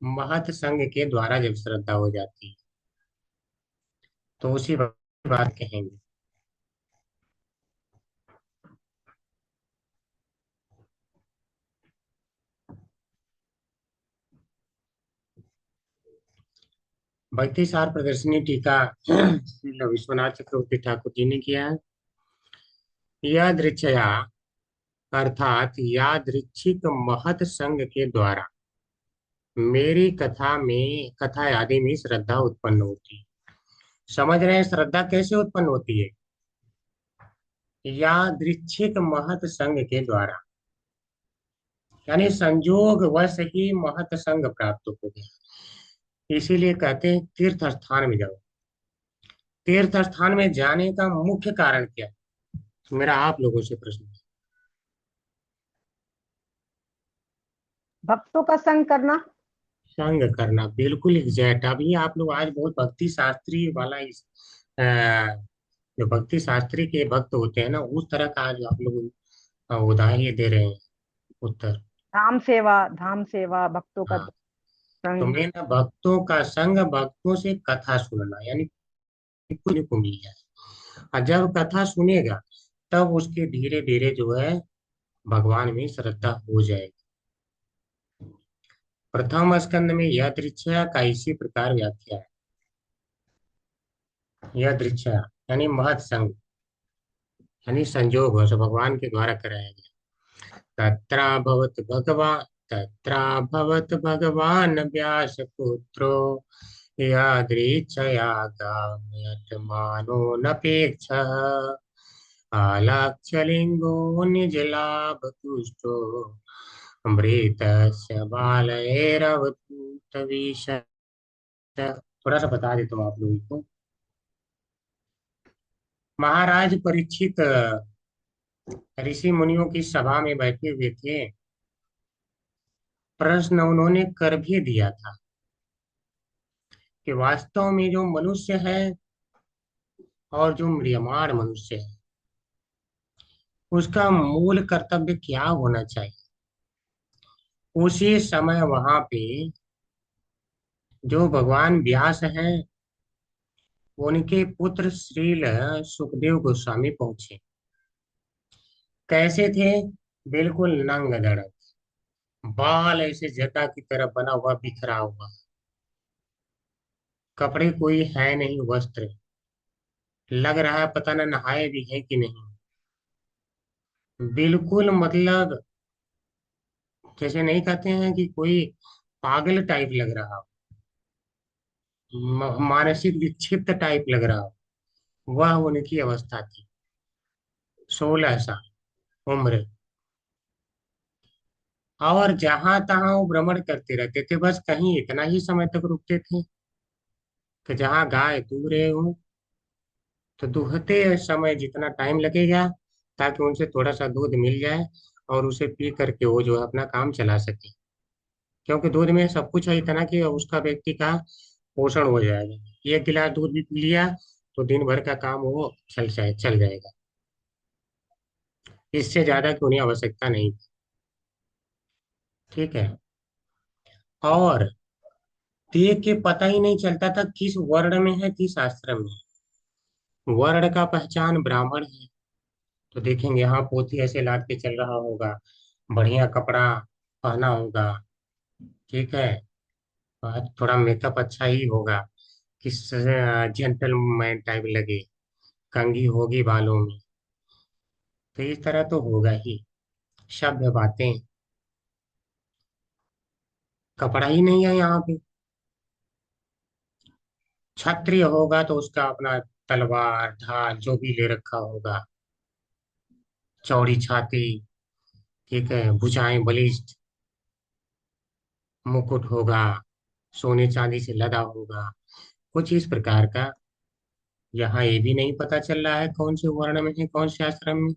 महत संग के द्वारा जब श्रद्धा हो जाती है, तो उसी बात कहेंगे। भक्ति सार प्रदर्शनी टीका विश्वनाथ चक्रवर्ती ठाकुर जी ने किया है। यह दृक्षया अर्थात यादृच्छिक महत संग के द्वारा मेरी कथा में, कथा आदि में श्रद्धा उत्पन्न होती है। समझ रहे हैं श्रद्धा कैसे उत्पन्न होती है? यादृच्छिक महत संग के द्वारा, यानी संजोग वश ही महत संग प्राप्त हो गया। इसीलिए कहते हैं तीर्थ स्थान में जाओ। तीर्थ स्थान में जाने का मुख्य कारण क्या है? मेरा आप लोगों से प्रश्न है। भक्तों का संग करना। संग करना, बिल्कुल एग्जैक्ट। अभी आप लोग आज बहुत भक्ति शास्त्री वाला इस अ, जो भक्ति शास्त्री के भक्त होते हैं ना, उस तरह का आज आप लोग उदाहरण दे रहे हैं, उत्तर। धाम सेवा, भक्तों का हाँ, तो संग। मेन है भक्तों का संग, भक्तों से कथा सुनना, यानी सुनने को मिल जाए। और जब कथा सुनेगा तब उसके धीरे धीरे जो है भगवान में श्रद्धा हो जाएगी। प्रथम स्कंद में यह दृश्य का इसी प्रकार व्याख्या है। यह दृश्य यानी महत संग, यानी संजोग जो भगवान के द्वारा कराया गया। तत्राभवत भगवान व्यास पुत्रो यादृच्छया गामयतमानो नपेक्ष आलाक्ष्यलिङ्गो निजलाभतुष्टो अमृतस्य बालैरवधूतविष। थोड़ा सा बता देता हूँ आप लोगों को। महाराज परीक्षित ऋषि मुनियों की सभा में बैठे हुए थे। प्रश्न उन्होंने कर भी दिया था कि वास्तव में जो मनुष्य है और जो म्रियमाण मनुष्य है, उसका मूल कर्तव्य क्या होना चाहिए। उसी समय वहां पे जो भगवान व्यास हैं, उनके पुत्र श्रील सुखदेव गोस्वामी पहुंचे। कैसे थे? बिल्कुल नंग धड़क, बाल ऐसे जटा की तरह बना हुआ, बिखरा हुआ, कपड़े कोई है नहीं, वस्त्र लग रहा है पता न नहाए भी है कि नहीं। बिल्कुल मतलब जैसे नहीं कहते हैं कि कोई पागल टाइप लग रहा हो, मानसिक विक्षिप्त टाइप लग रहा हो, वह उनकी अवस्था थी। 16 साल उम्र। और जहां तहां वो भ्रमण करते रहते थे, बस कहीं इतना ही समय तक रुकते थे कि जहां गाय दूह रहे हो तो दूहते समय जितना टाइम लगेगा, ताकि उनसे थोड़ा सा दूध मिल जाए और उसे पी करके वो जो है अपना काम चला सके। क्योंकि दूध में सब कुछ है इतना कि उसका व्यक्ति का पोषण हो जाएगा। एक गिलास दूध भी पी लिया तो दिन भर का काम वो चल जाएगा। इससे ज्यादा की उन्हें आवश्यकता नहीं थी। ठीक है। और देख के पता ही नहीं चलता था किस वर्ण में है, किस आश्रम में है। वर्ण का पहचान ब्राह्मण है तो देखेंगे हाँ पोथी ऐसे लाद के चल रहा होगा, बढ़िया कपड़ा पहना होगा। ठीक है। और थोड़ा मेकअप अच्छा ही होगा, किस जेंटलमैन टाइप लगे, कंघी होगी बालों में, तो इस तरह तो होगा ही। सभ्य बातें, कपड़ा ही नहीं है यहाँ पे। क्षत्रिय होगा तो उसका अपना तलवार ढाल जो भी ले रखा होगा, चौड़ी छाती, ठीक है, भुजाएं बलिष्ठ, मुकुट होगा, सोने चांदी से लदा होगा, कुछ इस प्रकार का। यहाँ ये भी नहीं पता चल रहा है कौन से वर्ण में है, कौन से आश्रम में।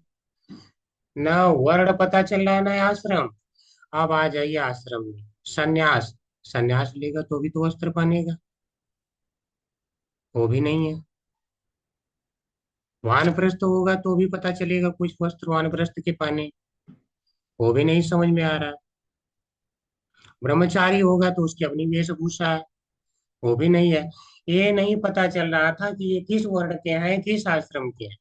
न वर्ण पता चल रहा है न आश्रम। अब आ जाइए आश्रम में। संन्यास, संन्यास लेगा तो भी तो वस्त्र पहनेगा, वो भी नहीं है। वानप्रस्थ होगा तो भी पता चलेगा कुछ वस्त्र वानप्रस्थ के पहने, वो भी नहीं समझ में आ रहा। ब्रह्मचारी होगा तो उसकी अपनी वेशभूषा है, वो भी नहीं है। ये नहीं पता चल रहा था कि ये किस वर्ण के हैं, किस आश्रम के हैं।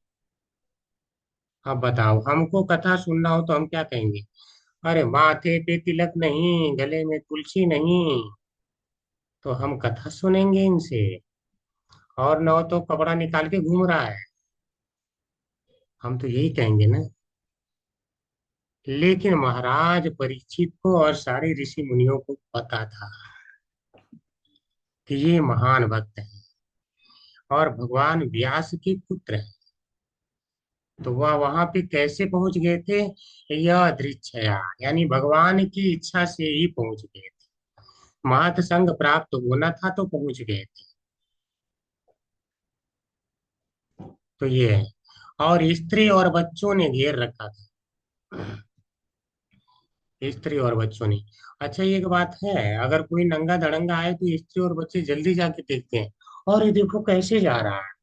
अब बताओ, हमको कथा सुनना हो तो हम क्या कहेंगे? अरे माथे पे तिलक नहीं, गले में तुलसी नहीं, तो हम कथा सुनेंगे इनसे? और न हो तो कपड़ा निकाल के घूम रहा है, हम तो यही कहेंगे ना। लेकिन महाराज परीक्षित को और सारे ऋषि मुनियों को पता था कि ये महान भक्त है और भगवान व्यास के पुत्र है। तो वह वहां पे कैसे पहुंच गए थे? यह दृच्छया, यानी भगवान की इच्छा से ही पहुंच गए थे। महत संग प्राप्त होना था तो पहुंच गए थे। तो ये है। और स्त्री और बच्चों ने घेर रखा था, स्त्री और बच्चों ने। अच्छा, ये एक बात है, अगर कोई नंगा धड़ंगा आए तो स्त्री और बच्चे जल्दी जाके देखते हैं, और ये देखो कैसे जा रहा है,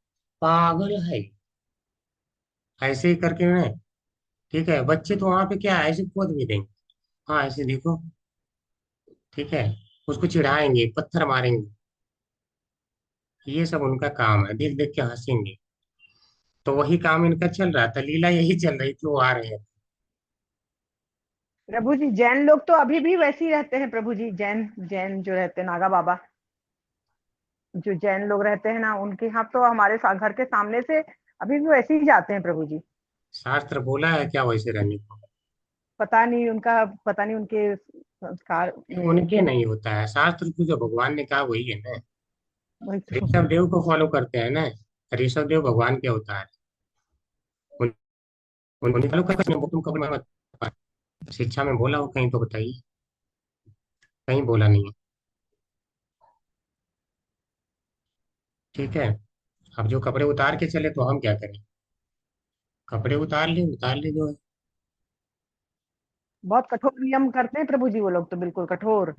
पागल है, ऐसे ही करके ना। ठीक है, बच्चे तो वहां पे क्या है, ऐसे कूद भी देंगे। हाँ, ऐसे देखो। ठीक है, उसको चिढ़ाएंगे, पत्थर मारेंगे, ये सब उनका काम है, देख देख के हंसेंगे। तो वही काम इनका चल रहा था, लीला यही चल रही थी, वो आ रहे हैं। प्रभु जी जैन लोग तो अभी भी वैसे ही रहते हैं प्रभु जी। जैन जैन जो रहते हैं, नागा बाबा जो जैन लोग रहते हैं ना, उनके यहाँ तो हमारे घर के सामने से अभी भी वैसे ही जाते हैं प्रभु जी। शास्त्र बोला है क्या वैसे रहने को? पता नहीं उनका, पता नहीं उनके संस्कार नहीं, में उनके कुछ। नहीं होता है, शास्त्र तो जो भगवान ने कहा वही है ना। वही तो। ऋषभ देव को फॉलो करते हैं ना, ऋषभ देव भगवान के अवतार है। उन- उन्हें फॉलो करते हैं, वो तुम कभी मत। शिक्षा में बोला हो कहीं तो बताइए, कहीं बोला नहीं है। ठीक है, अब जो कपड़े उतार के चले तो हम क्या करें? कपड़े उतार ले जो है। बहुत कठोर नियम करते हैं प्रभु जी वो लोग तो, बिल्कुल कठोर।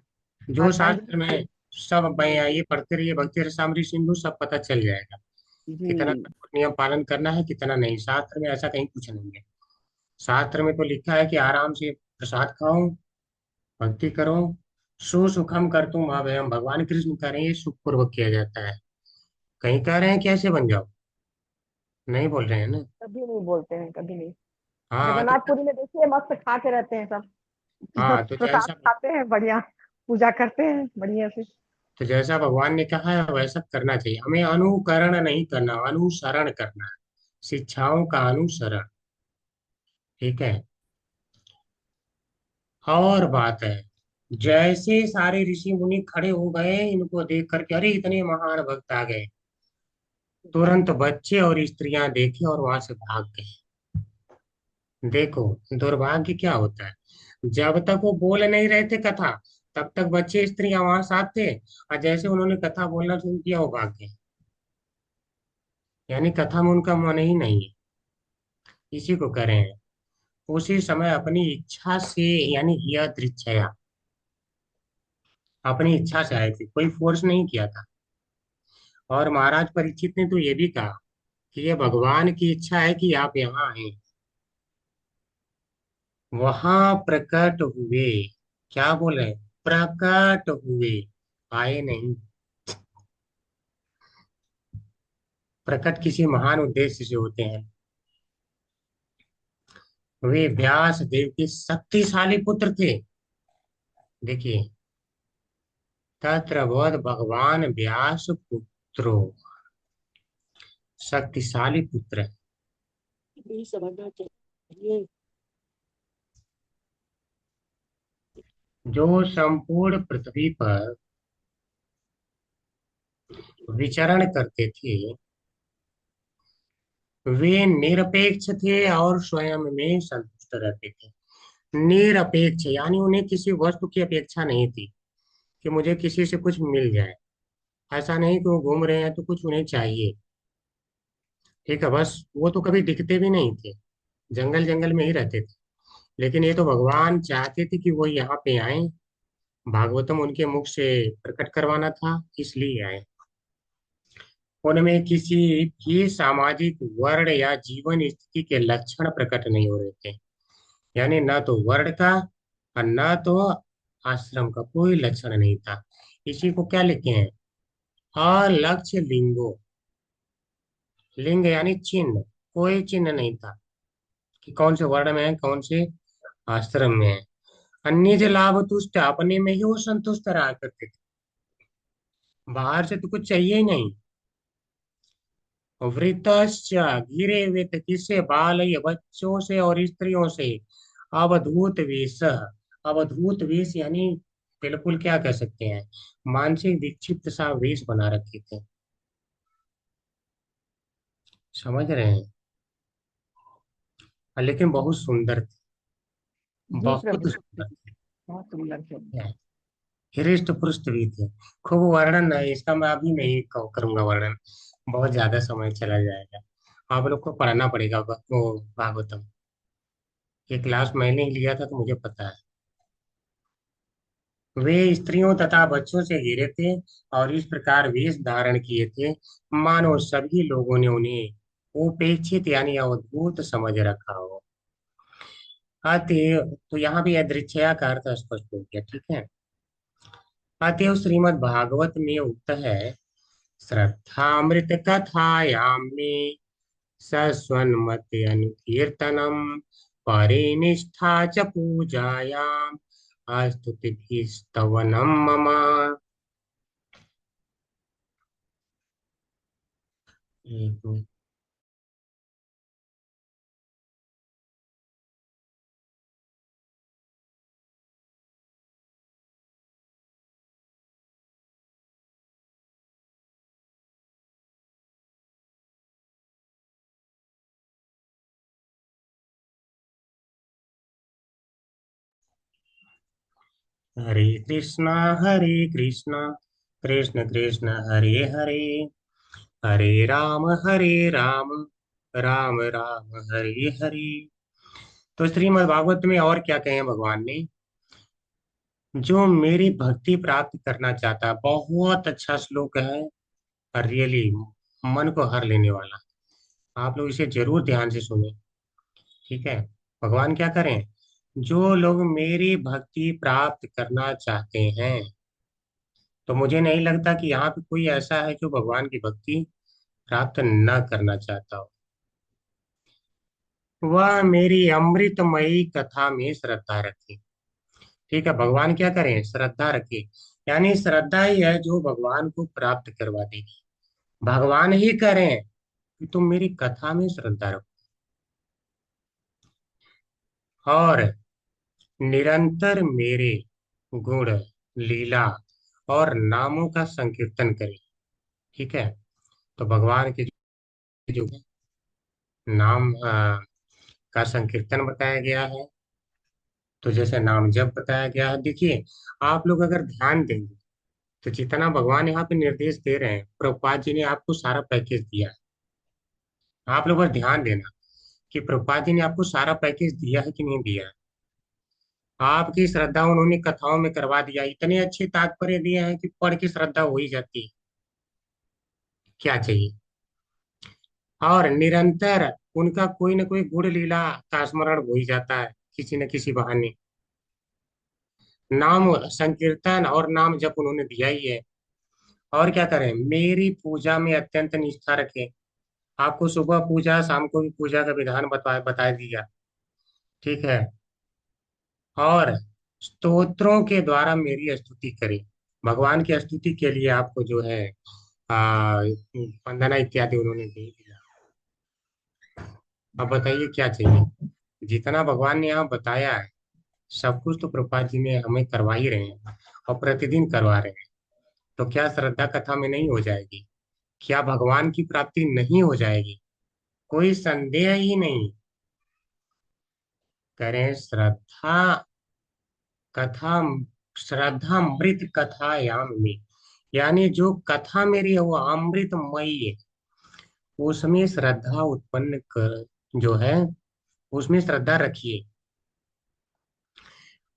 जो हर हर शास्त्र में सब ये पढ़ते रहिए, भक्ति रसामृत सिंधु, सब पता चल जाएगा कितना जी। कठोर नियम पालन करना है, कितना नहीं। शास्त्र में ऐसा कहीं कुछ नहीं है। शास्त्र में तो लिखा है कि आराम से प्रसाद खाओ, भक्ति करो, सुखम कर तुम अभयम, भगवान कृष्ण कह रहे हैं ये सुख पूर्वक किया जाता है। कहीं कह रहे हैं कि ऐसे बन जाओ, नहीं बोल रहे हैं ना। कभी नहीं बोलते हैं, कभी नहीं। हाँ तो जगन्नाथपुरी में देखिए मस्त खा के रहते हैं सब। हाँ तो प्रसाद जैसा खाते हैं बढ़िया, पूजा करते हैं बढ़िया से। तो जैसा भगवान ने कहा है वैसा करना चाहिए, हमें अनुकरण नहीं करना, अनुसरण करना है, शिक्षाओं का अनुसरण। ठीक है। और बात है, जैसे सारे ऋषि मुनि खड़े हो गए इनको देख करके, अरे इतने महान भक्त आ गए, तुरंत बच्चे और स्त्रियां देखे और वहां से भाग गए। देखो, दुर्भाग्य क्या होता है, जब तक वो बोल नहीं रहे थे कथा, तब तक बच्चे स्त्रियां वहां साथ थे, और जैसे उन्होंने कथा बोलना शुरू किया वो भाग गए। यानी कथा में उनका मन ही नहीं है, इसी को कह रहे हैं। उसी समय अपनी इच्छा से, यानी यह दृच्छया, अपनी इच्छा से आए थे, कोई फोर्स नहीं किया था। और महाराज परीक्षित ने तो ये भी कहा कि ये भगवान की इच्छा है कि आप यहाँ आए। वहां प्रकट हुए, क्या बोले, प्रकट हुए, आए नहीं। प्रकट किसी महान उद्देश्य से होते हैं। वे व्यास देव के शक्तिशाली पुत्र थे। देखिए, तत्र बोध भगवान व्यास पुत्रो, शक्तिशाली पुत्र है। ये समझना चाहिए, जो संपूर्ण पृथ्वी पर विचरण करते थे, वे निरपेक्ष थे और स्वयं में संतुष्ट रहते थे। निरपेक्ष यानी उन्हें किसी वस्तु की अपेक्षा नहीं थी कि मुझे किसी से कुछ मिल जाए। ऐसा नहीं कि वो घूम रहे हैं तो कुछ उन्हें चाहिए। ठीक है, बस वो तो कभी दिखते भी नहीं थे, जंगल जंगल में ही रहते थे। लेकिन ये तो भगवान चाहते थे कि वो यहाँ पे आए, भागवतम उनके मुख से प्रकट करवाना था, इसलिए आए। उनमें किसी भी सामाजिक वर्ण या जीवन स्थिति के लक्षण प्रकट नहीं हो रहे थे। यानी न तो वर्ण का और न तो आश्रम का कोई लक्षण नहीं था। इसी को क्या लिखे हैं, अलक्ष्य लिंगो, लिंग यानी चिन्ह, कोई चिन्ह नहीं था कि कौन से वर्ण में है, कौन से आश्रम में है। अन्य जो लाभ तुष्ट, अपने में ही वो संतुष्ट रहा करते थे, बाहर से तो कुछ चाहिए ही नहीं। वृतश्च, घिरे हुए थे, किससे, बाल बच्चों से और स्त्रियों से। अवधूत वेश, अवधूत वेश यानी बिल्कुल क्या कह सकते हैं, मानसिक विक्षिप्त सा वेश बना रखे थे। समझ रहे हैं? लेकिन बहुत सुंदर थे, जी बहुत प्रभु, सुंदर बहुत सुंदर थे। थे। हृष्ट पुष्ट भी थे। खूब वर्णन है इसका, मैं अभी नहीं करूंगा वर्णन, बहुत ज्यादा समय चला जाएगा। आप लोग को पढ़ना पड़ेगा वो भागवतम। ये क्लास मैंने ही लिया था तो मुझे पता है। वे स्त्रियों तथा बच्चों से घिरे थे और इस प्रकार वेश धारण किए थे मानो सभी लोगों ने उन्हें उपेक्षित यानी अद्भुत समझ रखा हो। अतएव तो यहाँ भी अदृच्छया का अर्थ स्पष्ट हो गया, ठीक है। अतएव श्रीमद् भागवत में उक्त है, श्रद्धामृत कथायां में सस्वन्मत अनुकीर्तनम परिनिष्ठा च पूजायाम स्तुतिभिस्तवनम मम। एक मिनट। हरे कृष्णा हरे कृष्णा कृष्ण कृष्ण हरे हरे, हरे राम राम राम हरे हरे। तो श्रीमद् भागवत में और क्या कहे भगवान ने, जो मेरी भक्ति प्राप्त करना चाहता है, बहुत अच्छा श्लोक है और रियली मन को हर लेने वाला। आप लोग इसे जरूर ध्यान से सुने, ठीक है। भगवान क्या करें, जो लोग मेरी भक्ति प्राप्त करना चाहते हैं, तो मुझे नहीं लगता कि यहाँ पे कोई ऐसा है जो भगवान की भक्ति प्राप्त न करना चाहता हो। वह मेरी अमृतमयी कथा में श्रद्धा रखे, ठीक है। भगवान क्या करें, श्रद्धा रखे, यानी श्रद्धा ही है जो भगवान को प्राप्त करवा देगी। भगवान ही करें कि तुम मेरी कथा में श्रद्धा रखो और निरंतर मेरे गुण, लीला और नामों का संकीर्तन करें, ठीक है। तो भगवान के जो नाम का संकीर्तन बताया गया है, तो जैसे नाम जप बताया गया है। देखिए, आप लोग अगर ध्यान देंगे तो जितना भगवान यहाँ पे निर्देश दे रहे हैं, प्रभुपाद जी ने आपको सारा पैकेज दिया है। आप लोग बस ध्यान देना कि प्रभुपाद जी ने आपको सारा पैकेज दिया है कि नहीं दिया है। आपकी श्रद्धा उन्होंने कथाओं में करवा दिया, इतने अच्छे तात्पर्य दिए हैं कि पढ़ के श्रद्धा हो ही जाती है। क्या चाहिए। और निरंतर उनका कोई न कोई गुण लीला का स्मरण हो ही जाता है किसी न किसी बहाने। नाम संकीर्तन और नाम जप उन्होंने दिया ही है। और क्या करें, मेरी पूजा में अत्यंत निष्ठा रखें। आपको सुबह पूजा शाम को भी पूजा का विधान बता दिया, ठीक है। और स्तोत्रों के द्वारा मेरी स्तुति करें। भगवान की स्तुति के लिए आपको जो है वंदना इत्यादि उन्होंने दे दिया। अब बताइए क्या चाहिए। जितना भगवान ने यहाँ बताया है, सब कुछ तो प्रभुपाद जी ने हमें करवा ही रहे हैं और प्रतिदिन करवा रहे हैं। तो क्या श्रद्धा कथा में नहीं हो जाएगी, क्या भगवान की प्राप्ति नहीं हो जाएगी, कोई संदेह ही नहीं। करें श्रद्धा कथा, श्रद्धामृत कथायाम में, यानी जो कथा मेरी है वो अमृतमयी है, उसमें श्रद्धा उत्पन्न कर जो है, उसमें श्रद्धा रखिए।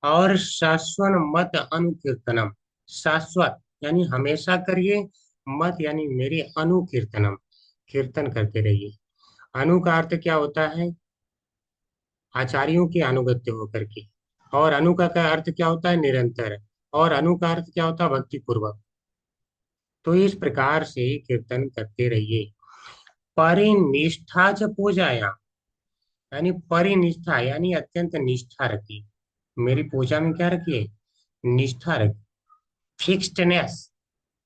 और शाश्वत मत अनुकीर्तनम, शाश्वत यानी हमेशा करिए, मत यानी मेरे अनुकीर्तनम, कीर्तन करते रहिए। अनु का अर्थ क्या होता है, आचार्यों के अनुगत्य होकर के। और अनु का अर्थ क्या होता है, निरंतर। और अनु का अर्थ क्या होता है, भक्ति पूर्वक। तो इस प्रकार से कीर्तन करते रहिए। परिनिष्ठा च पूजाया, यानी परिनिष्ठा यानी अत्यंत निष्ठा रखिए। मेरी पूजा में क्या रखिए, निष्ठा रखिए, फिक्स्डनेस।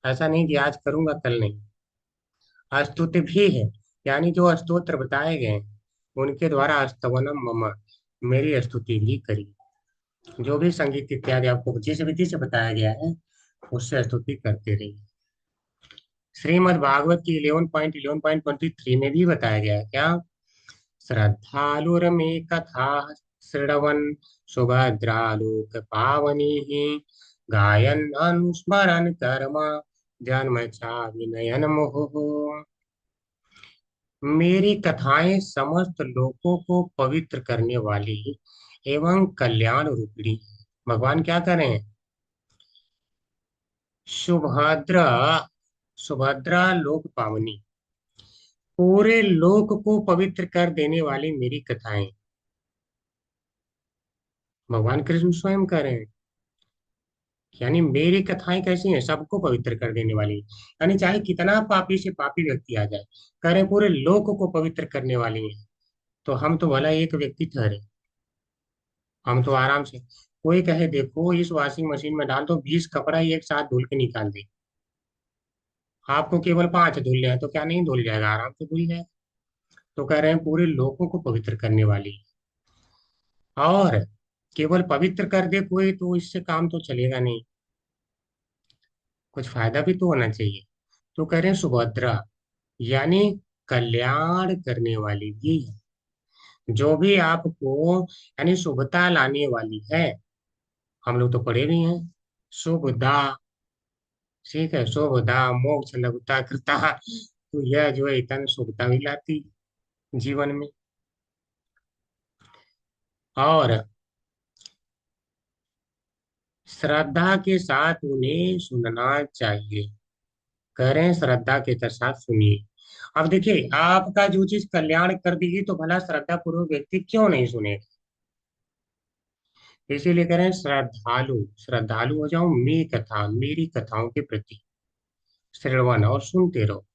ऐसा नहीं कि आज करूंगा कल नहीं। स्तुति भी है, यानी जो स्तोत्र बताए गए हैं उनके द्वारा स्तवनम मम, मेरी स्तुति भी करिए। जो भी संगीत इत्यादि आपको जिस विधि से बताया गया है उससे स्तुति करते रहिए। श्रीमद् भागवत की 11.11.23 में भी बताया गया है क्या, श्रद्धालुरमे कथा शृण्वन् सुभद्रालोक पावनी गायन अनुस्मरण कर्म जन्म छा विनयन मोह। मेरी कथाएं समस्त लोगों को पवित्र करने वाली एवं कल्याण रूपिणी। भगवान क्या करें? सुभद्रा, सुभद्रा लोक पावनी, पूरे लोक को पवित्र कर देने वाली मेरी कथाएं भगवान कृष्ण स्वयं करें। यानी मेरी कथाएं कैसी हैं? सबको पवित्र कर देने वाली। यानी चाहे कितना पापी से पापी व्यक्ति आ जाए, करें पूरे लोक को पवित्र करने वाली हैं। तो हम तो भला एक व्यक्ति ठहरे, हम तो आराम से, कोई कहे देखो इस वॉशिंग मशीन में डाल दो 20 कपड़ा ही एक साथ धुल के निकाल दे, आपको केवल 5 धुलने हैं, तो क्या नहीं धुल जाएगा? आराम से धुल जाएगा। तो कह रहे हैं पूरे लोगों को पवित्र करने वाली। और केवल पवित्र कर दे कोई तो इससे काम तो चलेगा नहीं, कुछ फायदा भी तो होना चाहिए। तो कह रहे हैं सुभद्रा यानी कल्याण करने वाली भी है, जो भी आपको यानी शुभता लाने वाली है। हम लोग तो पढ़े भी हैं, शुभदा, ठीक है, शुभदा मोक्ष लघुता कृता। तो यह जो है इतनी शुभता भी लाती है जीवन में। और श्रद्धा के साथ उन्हें सुनना चाहिए। कह रहे हैं श्रद्धा के साथ सुनिए। अब देखिए आपका जो चीज कल्याण कर देगी तो भला श्रद्धा पूर्वक व्यक्ति क्यों नहीं सुनेगा? इसीलिए कह रहे हैं श्रद्धालु, श्रद्धालु हो जाओ मेरी कथा, मेरी कथाओं के प्रति श्रवण और सुनते रहो।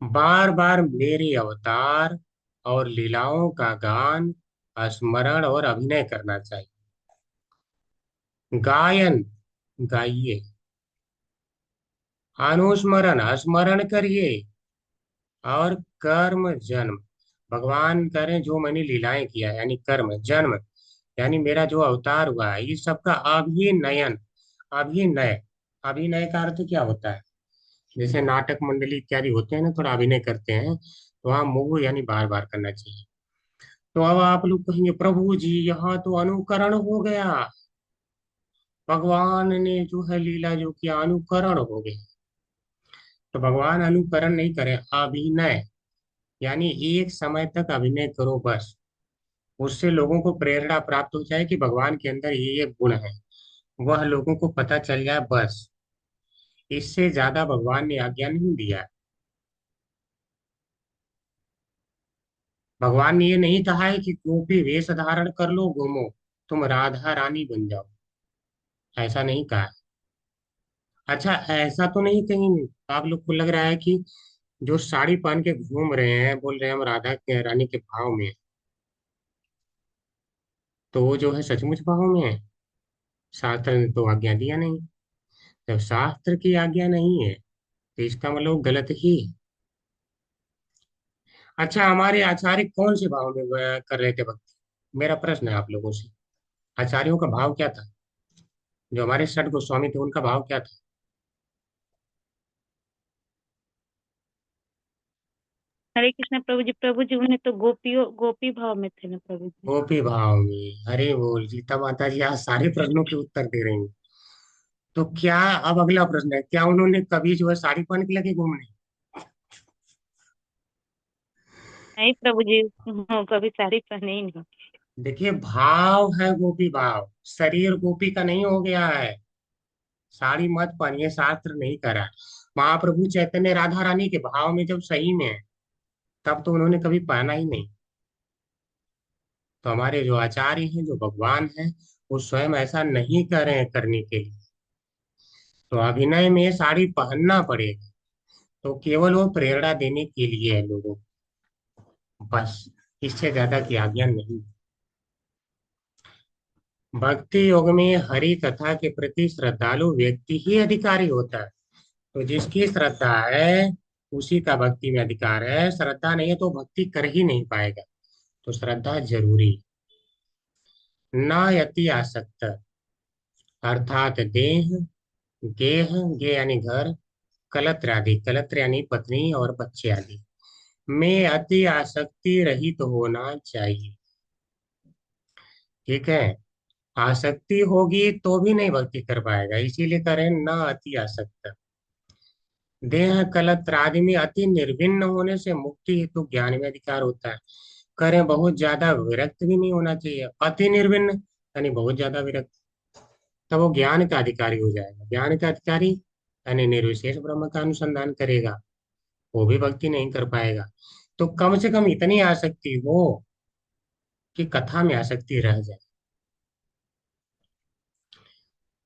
बार बार मेरे अवतार और लीलाओं का गान, स्मरण और अभिनय करना चाहिए। गायन गाइए, अनुस्मरण स्मरण करिए, और कर्म जन्म, भगवान करें जो मैंने लीलाएं किया यानी कर्म जन्म, यानी मेरा जो अवतार हुआ है इस सबका अभिनयन। अभिनय, अभिनय का अर्थ क्या होता है? जैसे नाटक मंडली इत्यादि होते हैं ना, थोड़ा अभिनय करते हैं, तो वहाँ मुंह यानी बार बार करना चाहिए। तो अब आप लोग कहेंगे प्रभु जी यहाँ तो अनुकरण हो गया, भगवान ने जो है लीला जो किया अनुकरण हो गया। तो भगवान अनुकरण नहीं करे, अभिनय, यानी एक समय तक अभिनय करो बस, उससे लोगों को प्रेरणा प्राप्त हो जाए कि भगवान के अंदर ये गुण है, वह लोगों को पता चल जाए बस। इससे ज्यादा भगवान ने आज्ञा नहीं दिया। भगवान ने ये नहीं कहा है कि गोपी वेश धारण कर लो घूमो, तुम राधा रानी बन जाओ, ऐसा नहीं कहा। अच्छा ऐसा तो नहीं कहीं आप लोग को लग रहा है कि जो साड़ी पहन के घूम रहे हैं बोल रहे हैं हम राधा के रानी के भाव में हैं, तो वो जो है सचमुच भाव में है? शास्त्र ने तो आज्ञा दिया नहीं। जब शास्त्र की आज्ञा नहीं है तो इसका मतलब गलत ही है। अच्छा हमारे आचार्य कौन से भाव में कर रहे थे भक्ति? मेरा प्रश्न है आप लोगों से, आचार्यों का भाव क्या था? जो हमारे षट गोस्वामी थे उनका भाव क्या था? हरे कृष्ण प्रभु जी उन्हें तो गोपियों गोपी भाव में थे ना प्रभु जी। गोपी भाव में। अरे बोल सीता माता जी आज सारे प्रश्नों के उत्तर दे रही हैं। तो क्या, अब अगला प्रश्न है, क्या उन्होंने कभी जो है साड़ी पहन के लगे घूमने? नहीं प्रभु जी, कभी साड़ी पहने ही नहीं। देखिए भाव है गोपी भाव, शरीर गोपी का नहीं हो गया है। साड़ी मत पहनिए, शास्त्र नहीं करा। महाप्रभु चैतन्य राधा रानी के भाव में जब सही में है तब तो उन्होंने कभी पहना ही नहीं। तो हमारे जो आचार्य हैं जो भगवान हैं वो स्वयं ऐसा नहीं कर रहे हैं करने के लिए। तो अभिनय में साड़ी पहनना पड़ेगा, तो केवल वो प्रेरणा देने के लिए है लोगों को, बस, इससे ज्यादा की आज्ञा नहीं। भक्ति योग में हरि कथा के प्रति श्रद्धालु व्यक्ति ही अधिकारी होता है। तो जिसकी श्रद्धा है उसी का भक्ति में अधिकार है, श्रद्धा नहीं है तो भक्ति कर ही नहीं पाएगा। तो श्रद्धा जरूरी। न यति आसक्त, अर्थात देह, गेह, गे यानी घर, कलत्र आदि, कलत्र यानी पत्नी और बच्चे आदि में अति आसक्ति रहित होना चाहिए। ठीक है। आसक्ति होगी तो भी नहीं भक्ति कर पाएगा, इसीलिए करें न अति आसक्त। देह कलत्र आदि में अति निर्भिन्न होने से मुक्ति हेतु ज्ञान में अधिकार होता है। करें बहुत ज्यादा विरक्त भी नहीं होना चाहिए, अति निर्भिन्न यानी बहुत ज्यादा विरक्त, तब वो ज्ञान का अधिकारी हो जाएगा। ज्ञान का अधिकारी यानी निर्विशेष ब्रह्म का अनुसंधान करेगा, वो भी भक्ति नहीं कर पाएगा। तो कम से कम इतनी आसक्ति हो कि कथा में आसक्ति रह जाए।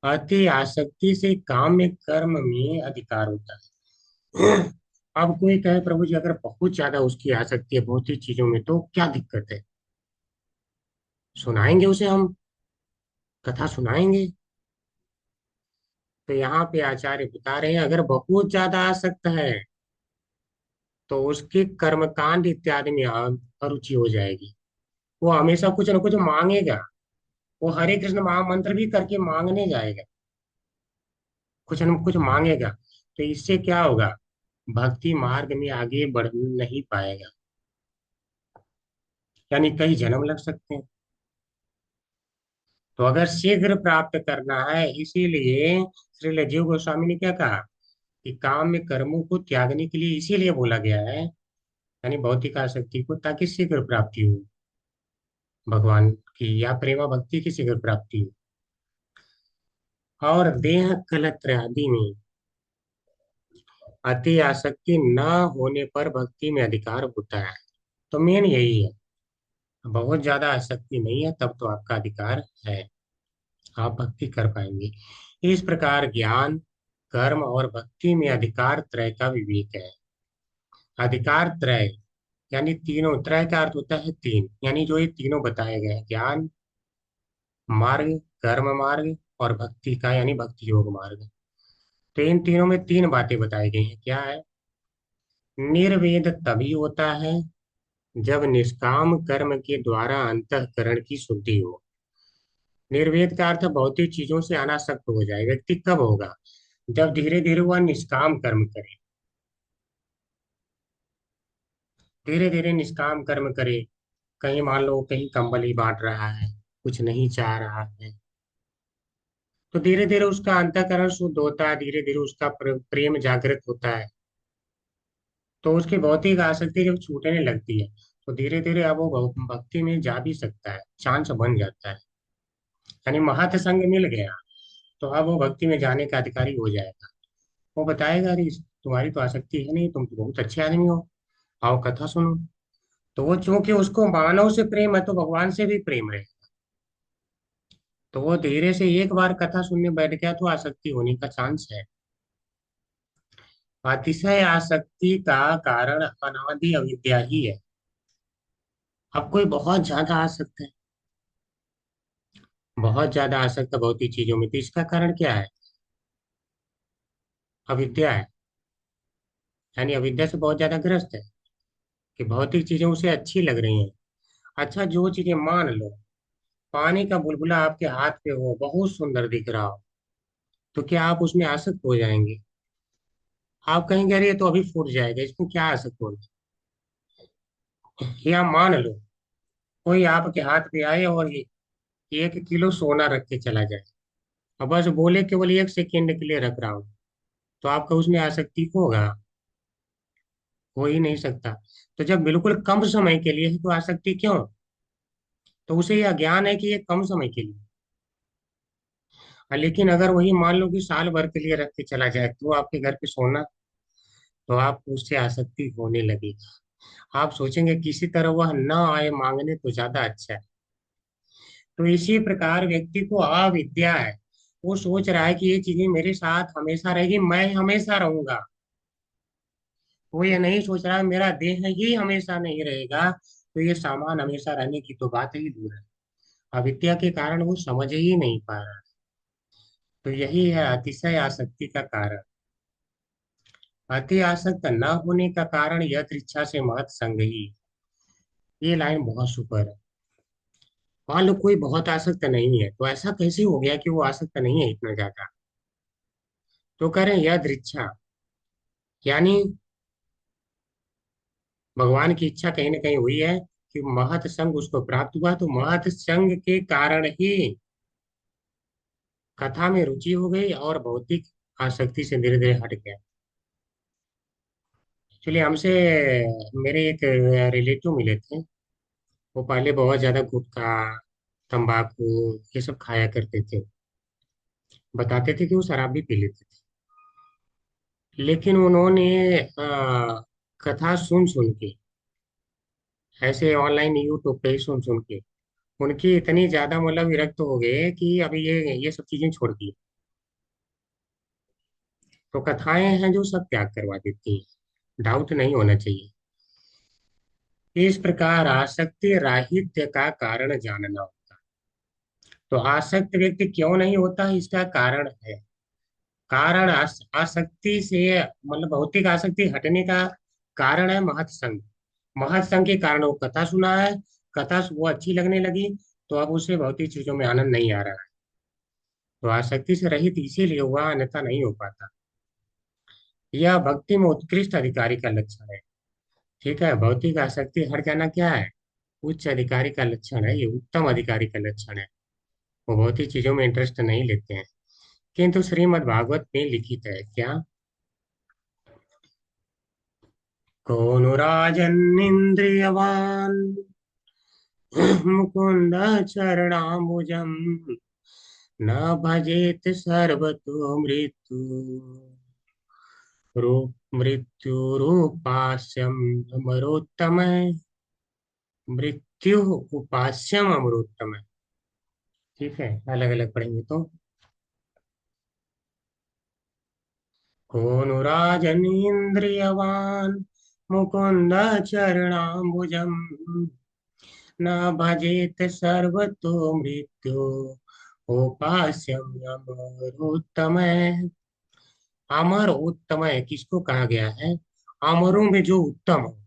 अति आसक्ति से काम में कर्म में अधिकार होता है। अब कोई कहे प्रभु जी अगर बहुत ज्यादा उसकी आसक्ति है बहुत ही चीजों में तो क्या दिक्कत है, सुनाएंगे उसे हम, कथा सुनाएंगे। तो यहाँ पे आचार्य बता रहे हैं अगर बहुत ज्यादा आसक्त है तो उसके कर्मकांड इत्यादि में अरुचि हो जाएगी। वो हमेशा कुछ न कुछ मांगेगा, वो हरे कृष्ण महामंत्र भी करके मांगने जाएगा, कुछ न कुछ मांगेगा। तो इससे क्या होगा, भक्ति मार्ग में आगे बढ़ नहीं पाएगा, यानी कई जन्म लग सकते हैं। तो अगर शीघ्र प्राप्त करना है, इसीलिए श्रील जीव गोस्वामी ने क्या कहा कि काम में कर्मों को त्यागने के लिए इसीलिए बोला गया है, यानी भौतिक आसक्ति को, ताकि शीघ्र प्राप्ति हो भगवान की या प्रेमा भक्ति की शीघ्र प्राप्ति हो। और देह कलत्र आदि में अति आसक्ति न होने पर भक्ति में अधिकार होता है। तो मेन यही है, बहुत ज्यादा आसक्ति नहीं है तब तो आपका अधिकार है, आप भक्ति कर पाएंगे। इस प्रकार ज्ञान कर्म और भक्ति में अधिकार त्रय का विवेक है। अधिकार त्रय यानी तीनों, त्रय का अर्थ होता है तीन, यानी जो ये तीनों बताए गए हैं, ज्ञान मार्ग, कर्म मार्ग और भक्ति का यानी भक्ति योग मार्ग। तो इन तीनों में तीन बातें बताई गई हैं। क्या है, निर्वेद तभी होता है जब निष्काम कर्म के द्वारा अंतःकरण की शुद्धि हो। निर्वेद का अर्थ भौतिक चीजों से अनासक्त हो जाए। व्यक्ति कब होगा, जब धीरे धीरे वह निष्काम कर्म करे, धीरे धीरे निष्काम कर्म करे। कहीं मान लो कहीं कंबल ही बांट रहा है, कुछ नहीं चाह रहा है, तो धीरे धीरे उसका अंतःकरण शुद्ध होता है, धीरे धीरे उसका प्रेम जागृत होता है। तो उसकी भौतिक आसक्ति जब छूटने लगती है तो धीरे धीरे अब वो भक्ति में जा भी सकता है, चांस बन जाता है, यानी महत संग मिल गया तो अब वो भक्ति में जाने का अधिकारी हो जाएगा। वो बताएगा अरे तुम्हारी तो आसक्ति है नहीं, तुम तो बहुत अच्छे आदमी हो, आओ कथा सुनो। तो वो चूंकि उसको मानव से प्रेम है तो भगवान से भी प्रेम है, तो वो धीरे से एक बार कथा सुनने बैठ गया तो आसक्ति होने का चांस है। अतिशय आसक्ति का कारण अनादि अविद्या ही है। अब कोई बहुत ज्यादा आसक्त है, बहुत ज्यादा आसक्त है भौतिक चीजों में, तो इसका कारण क्या है, अविद्या है। यानी अविद्या से बहुत ज्यादा ग्रस्त है कि भौतिक चीजें उसे अच्छी लग रही हैं। अच्छा जो चीजें मान लो पानी का बुलबुला आपके हाथ पे हो, बहुत सुंदर दिख रहा हो, तो क्या आप उसमें आसक्त हो जाएंगे, आप कहेंगे अरे ये तो अभी फूट जाएगा, इसमें क्या आसक्त होना। या मान लो कोई आपके हाथ पे आए और ये 1 किलो सोना रख के चला जाए, और बस बोले केवल 1 सेकेंड के लिए रख रहा हूँ, तो आपका उसमें आसक्ति होगा, हो ही नहीं सकता। तो जब बिल्कुल कम समय के लिए है तो आसक्ति क्यों, तो उसे यह ज्ञान है कि ये कम समय के लिए। लेकिन अगर वही मान लो कि साल भर के लिए रख के चला जाए तो आपके घर पे सोना, तो आपको उससे आसक्ति होने लगेगा। आप सोचेंगे किसी तरह वह न आए मांगने तो ज्यादा अच्छा है। तो इसी प्रकार व्यक्ति को अविद्या है, वो सोच रहा है कि ये चीजें मेरे साथ हमेशा रहेगी, मैं हमेशा रहूंगा। वो ये नहीं सोच रहा है मेरा देह ही हमेशा नहीं रहेगा, तो ये सामान हमेशा रहने की तो बात ही दूर है। अविद्या के कारण वो समझ ही नहीं पा रहा। तो यही है अतिशय आसक्ति का कारण। अति आसक्त न होने का कारण यथ इच्छा से महत संग ही। ये लाइन बहुत सुपर है। मान लो कोई बहुत आसक्त नहीं है, तो ऐसा कैसे हो गया कि वो आसक्त नहीं है इतना ज्यादा, तो कह रहे हैं यद इच्छा, यानी भगवान की इच्छा कहीं ना कहीं हुई है कि महत संग उसको प्राप्त हुआ, तो महत संग के कारण ही कथा में रुचि हो गई और भौतिक आसक्ति से धीरे धीरे हट गया। एक्चुअली हमसे मेरे एक रिलेटिव मिले थे। वो पहले बहुत ज्यादा गुटखा, तंबाकू ये सब खाया करते थे। बताते थे कि वो शराब भी पी लेते थे। लेकिन उन्होंने कथा सुन सुन के, ऐसे ऑनलाइन यूट्यूब पे ही सुन सुन के, उनकी इतनी ज्यादा मतलब विरक्त हो गए कि अभी ये सब चीजें छोड़ दी। तो कथाएं हैं जो सब त्याग करवा देती हैं, डाउट नहीं होना चाहिए। इस प्रकार आसक्ति राहित्य का कारण जानना होता है। तो आसक्त व्यक्ति क्यों नहीं होता, इसका कारण है। कारण आसक्ति से मतलब भौतिक आसक्ति हटने का कारण है महत् संग। महत् संग के कारण वो कथा सुना है, कथा वो अच्छी लगने लगी, तो अब उसे भौतिक चीजों में आनंद नहीं आ रहा है। तो आसक्ति से रहित इसीलिए हुआ, अन्यथा नहीं हो पाता। यह भक्ति में उत्कृष्ट अधिकारी का लक्षण है। ठीक है, भौतिक आसक्ति हट जाना क्या है, उच्च अधिकारी का लक्षण है, ये उत्तम अधिकारी का लक्षण है। वो भौतिक चीजों में इंटरेस्ट नहीं लेते हैं। किंतु श्रीमद् भागवत में लिखित है क्या, कौनुराजन्निन्द्रियवान् मुकुंद चरणाम्बुजम् न भजेत सर्वतो मृत्यु रूप मृत्युरूपास्यम् अमरोत्तम। मृत्यु उपास्यम अमरोत्तम। ठीक है, अलग अलग पढ़ेंगे तो। कोनुराजनीन्द्रियवान् मुकुंद चरणाम्बुजम् न भजेत सर्वतो मृत्यु उपास्यम अमरोत्तम। अमर उत्तम किसको कहा गया है, अमरों में जो उत्तम हो,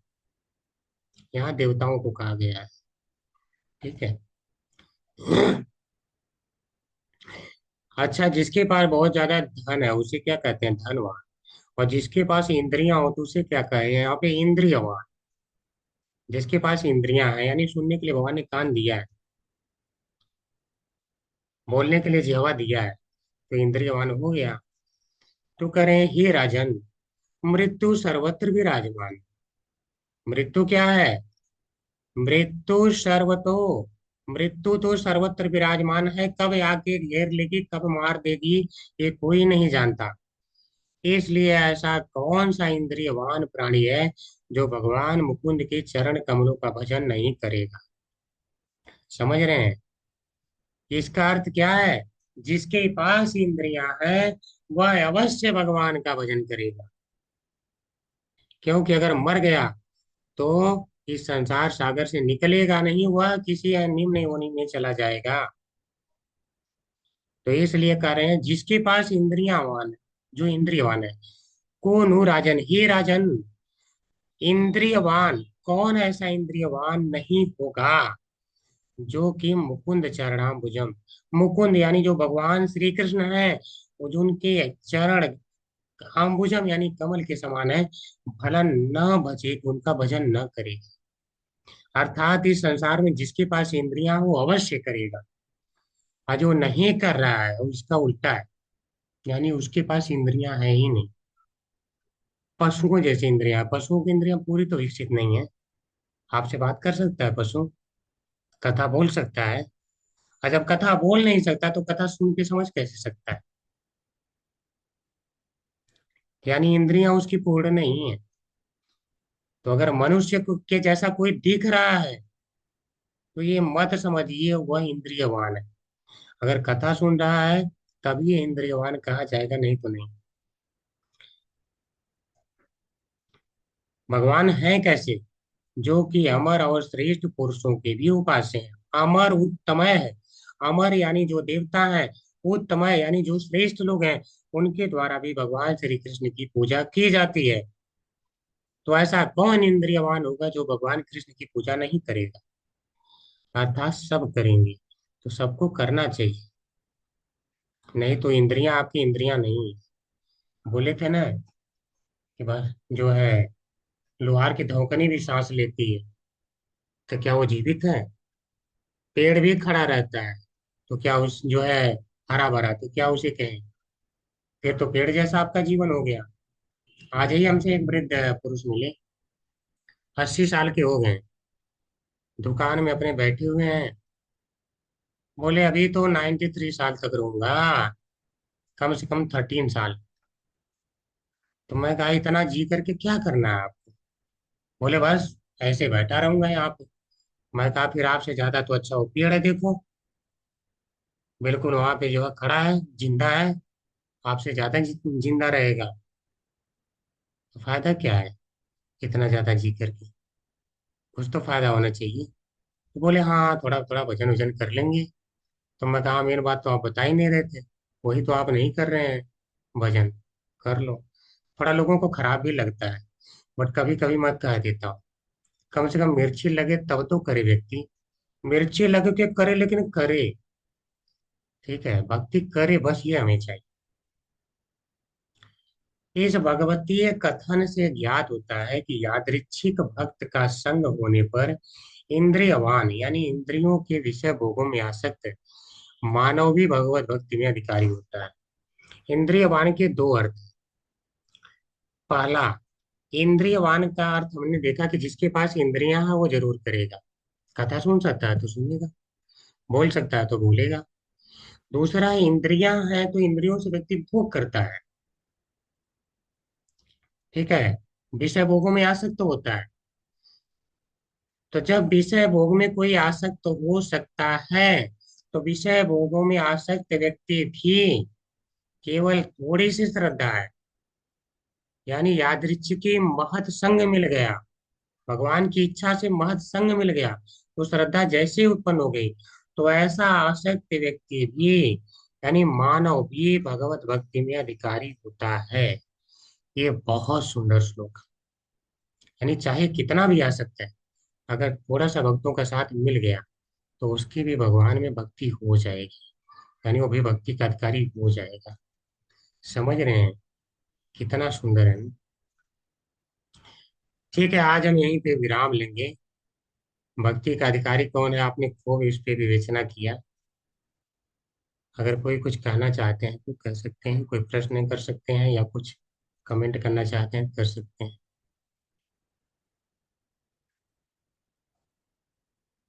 यहाँ देवताओं को कहा गया है। ठीक है। अच्छा, जिसके पास बहुत ज्यादा धन है उसे क्या कहते हैं, धनवान। और जिसके पास इंद्रियां हो तो उसे क्या कहे यहाँ पे, इंद्रियवान। जिसके पास इंद्रियां हैं यानी सुनने के लिए भगवान ने कान दिया है, बोलने के लिए जिह्वा दिया है, तो इंद्रियवान हो गया। तो करें हे राजन, मृत्यु सर्वत्र विराजमान। मृत्यु क्या है, मृत्यु सर्वतो, मृत्यु तो सर्वत्र विराजमान है। कब आके घेर लेगी, कब मार देगी, ये कोई नहीं जानता। इसलिए ऐसा कौन सा इंद्रियवान प्राणी है जो भगवान मुकुंद के चरण कमलों का भजन नहीं करेगा। समझ रहे हैं, इसका अर्थ क्या है, जिसके पास इंद्रियां हैं वह अवश्य भगवान का भजन करेगा। क्योंकि अगर मर गया तो इस संसार सागर से निकलेगा नहीं, वह किसी निम्न योनि में चला जाएगा। तो इसलिए कह रहे हैं जिसके पास इंद्रियावान है, जो इंद्रियवान है। कौन हूँ राजन, हे राजन, इंद्रियवान कौन ऐसा इंद्रियवान नहीं होगा जो कि मुकुंद चरणाम्बुजम, मुकुंद यानी जो भगवान श्री कृष्ण है, वो जो उनके चरण अम्बुजम यानी कमल के समान है, भलन न भजे, उनका भजन न करे। अर्थात इस संसार में जिसके पास इंद्रियां हो अवश्य करेगा, और जो नहीं कर रहा है उसका उल्टा है, यानी उसके पास इंद्रियां है ही नहीं। पशुओं जैसी इंद्रियां, पशुओं की इंद्रियां पूरी तो विकसित नहीं है। आपसे बात कर सकता है पशु, कथा बोल सकता है, और जब कथा बोल नहीं सकता तो कथा सुन के समझ कैसे सकता है। यानी इंद्रियां उसकी पूर्ण नहीं है। तो अगर मनुष्य के जैसा कोई दिख रहा है तो ये मत समझिए वह इंद्रियवान है। अगर कथा सुन रहा है तब ये इंद्रियवान कहा जाएगा, नहीं तो नहीं। भगवान है कैसे, जो कि अमर और श्रेष्ठ पुरुषों के भी उपास्य है। अमर उत्तमय है, अमर यानी जो देवता है, उत्तमय यानी जो श्रेष्ठ लोग हैं, उनके द्वारा भी भगवान श्री कृष्ण की पूजा की जाती है। तो ऐसा कौन इंद्रियवान होगा जो भगवान कृष्ण की पूजा नहीं करेगा। अर्थात सब करेंगे, तो सबको करना चाहिए, नहीं तो इंद्रियां आपकी इंद्रियां नहीं है। बोले थे ना कि बस जो है लोहार की धौकनी भी सांस लेती है, तो क्या वो जीवित है। पेड़ भी खड़ा रहता है, तो क्या उस जो है हरा भरा, तो क्या उसे कहें? फिर तो पेड़ जैसा आपका जीवन हो गया। आज ही हमसे एक वृद्ध पुरुष मिले, 80 साल के हो गए, दुकान में अपने बैठे हुए हैं। बोले अभी तो 93 साल तक रहूंगा, कम से कम 13 साल। तो मैं कहा इतना जी करके क्या करना है आपको? बोले बस ऐसे बैठा रहूंगा यहाँ पे। मैं कहा फिर आपसे ज्यादा तो अच्छा वो पेड़ है, देखो बिल्कुल वहां पे जो है खड़ा है, जिंदा है, आपसे ज्यादा जिंदा रहेगा। तो फायदा क्या है इतना ज्यादा जी करके? कुछ तो फायदा होना चाहिए। तो बोले हाँ थोड़ा थोड़ा वजन वजन कर लेंगे। तो मैं कहा मेरी बात तो आप बता ही नहीं रहे थे, वही तो आप नहीं कर रहे हैं, वजन कर लो। थोड़ा लोगों को खराब भी लगता है, बट कभी कभी मैं कह देता हूँ कम से कम मिर्ची लगे तब तो करे व्यक्ति। मिर्ची लगे के करे, लेकिन करे, ठीक है, भक्ति करे, बस ये हमें चाहिए। इस भगवतीय कथन से ज्ञात होता है कि यादृच्छिक भक्त का संग होने पर इंद्रियवान यानी इंद्रियों के विषय भोगों में आसक्त मानव भी भगवत भक्ति में अधिकारी होता है। इंद्रियवान के दो अर्थ। पहला, इंद्रियवान का अर्थ हमने देखा कि जिसके पास इंद्रियां हैं वो जरूर करेगा। कथा सुन सकता है तो सुनेगा, बोल सकता है तो बोलेगा। दूसरा, इंद्रियां हैं तो इंद्रियों से व्यक्ति भोग करता है, ठीक है, विषय भोगों में आसक्त तो होता है। तो जब विषय भोग में कोई आसक्त तो हो सकता है, तो विषय भोगों में आसक्त व्यक्ति भी केवल थोड़ी सी श्रद्धा है, यानी यादृच्छिकी महत संग मिल गया, भगवान की इच्छा से महत संग मिल गया, तो श्रद्धा जैसे ही उत्पन्न हो गई, तो ऐसा आसक्त व्यक्ति भी यानी मानव भी भगवत भक्ति में अधिकारी होता है। ये बहुत सुंदर श्लोक, यानी चाहे कितना भी आसक्त है, अगर थोड़ा सा भक्तों का साथ मिल गया तो उसकी भी भगवान में भक्ति हो जाएगी, यानी वो भी भक्ति का अधिकारी हो जाएगा। समझ रहे हैं कितना सुंदर है ना? ठीक है, आज हम यहीं पे विराम लेंगे। भक्ति का अधिकारी कौन है आपने खूब इस पे विवेचना किया। अगर कोई कुछ कहना चाहते हैं तो कह सकते हैं, कोई प्रश्न कर सकते हैं, या कुछ कमेंट करना चाहते हैं कर सकते हैं।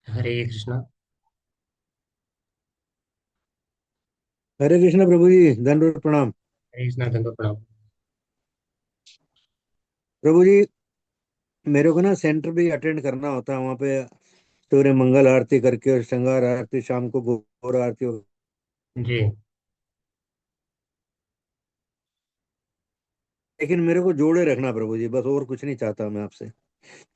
हरे कृष्णा। हरे कृष्ण प्रभु जी, दंडवत प्रणाम। हरे कृष्णा, धन्यवाद, प्रणाम। प्रभु जी, मेरे को ना सेंटर भी अटेंड करना होता है, वहाँ पे सूर्य मंगल आरती करके और श्रृंगार आरती, शाम को घोर आरती जी। लेकिन मेरे को जोड़े रखना प्रभु जी, बस और कुछ नहीं चाहता मैं आपसे।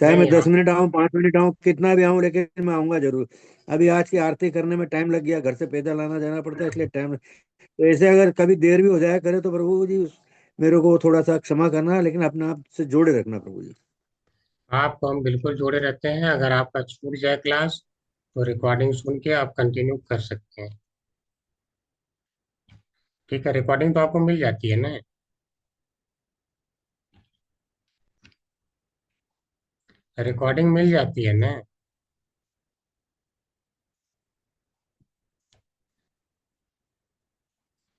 चाहे मैं नहीं 10 मिनट आऊँ, 5 मिनट आऊँ, कितना भी आऊँ, लेकिन मैं आऊंगा जरूर। अभी आज की आरती करने में टाइम लग गया, घर से पैदल आना जाना पड़ता है, इसलिए टाइम। तो ऐसे अगर कभी देर भी हो जाया करे तो प्रभु जी मेरे को थोड़ा सा क्षमा करना, लेकिन अपने आप से जोड़े रखना प्रभु जी। आपको हम बिल्कुल जोड़े रहते हैं। अगर आपका छूट जाए क्लास तो रिकॉर्डिंग सुन के आप कंटिन्यू कर सकते हैं, ठीक है, रिकॉर्डिंग तो आपको मिल जाती है ना? रिकॉर्डिंग मिल जाती है ना?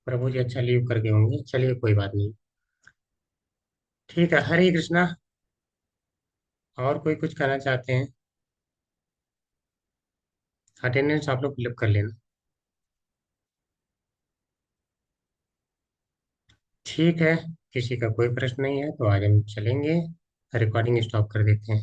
प्रभु जी अच्छा लीव करके होंगे, चलिए कोई बात नहीं। ठीक है, हरे कृष्णा। और कोई कुछ कहना चाहते हैं? अटेंडेंस आप लोग फिलअप कर लेना। ठीक है, किसी का कोई प्रश्न नहीं है तो आज हम चलेंगे, रिकॉर्डिंग स्टॉप कर देते हैं।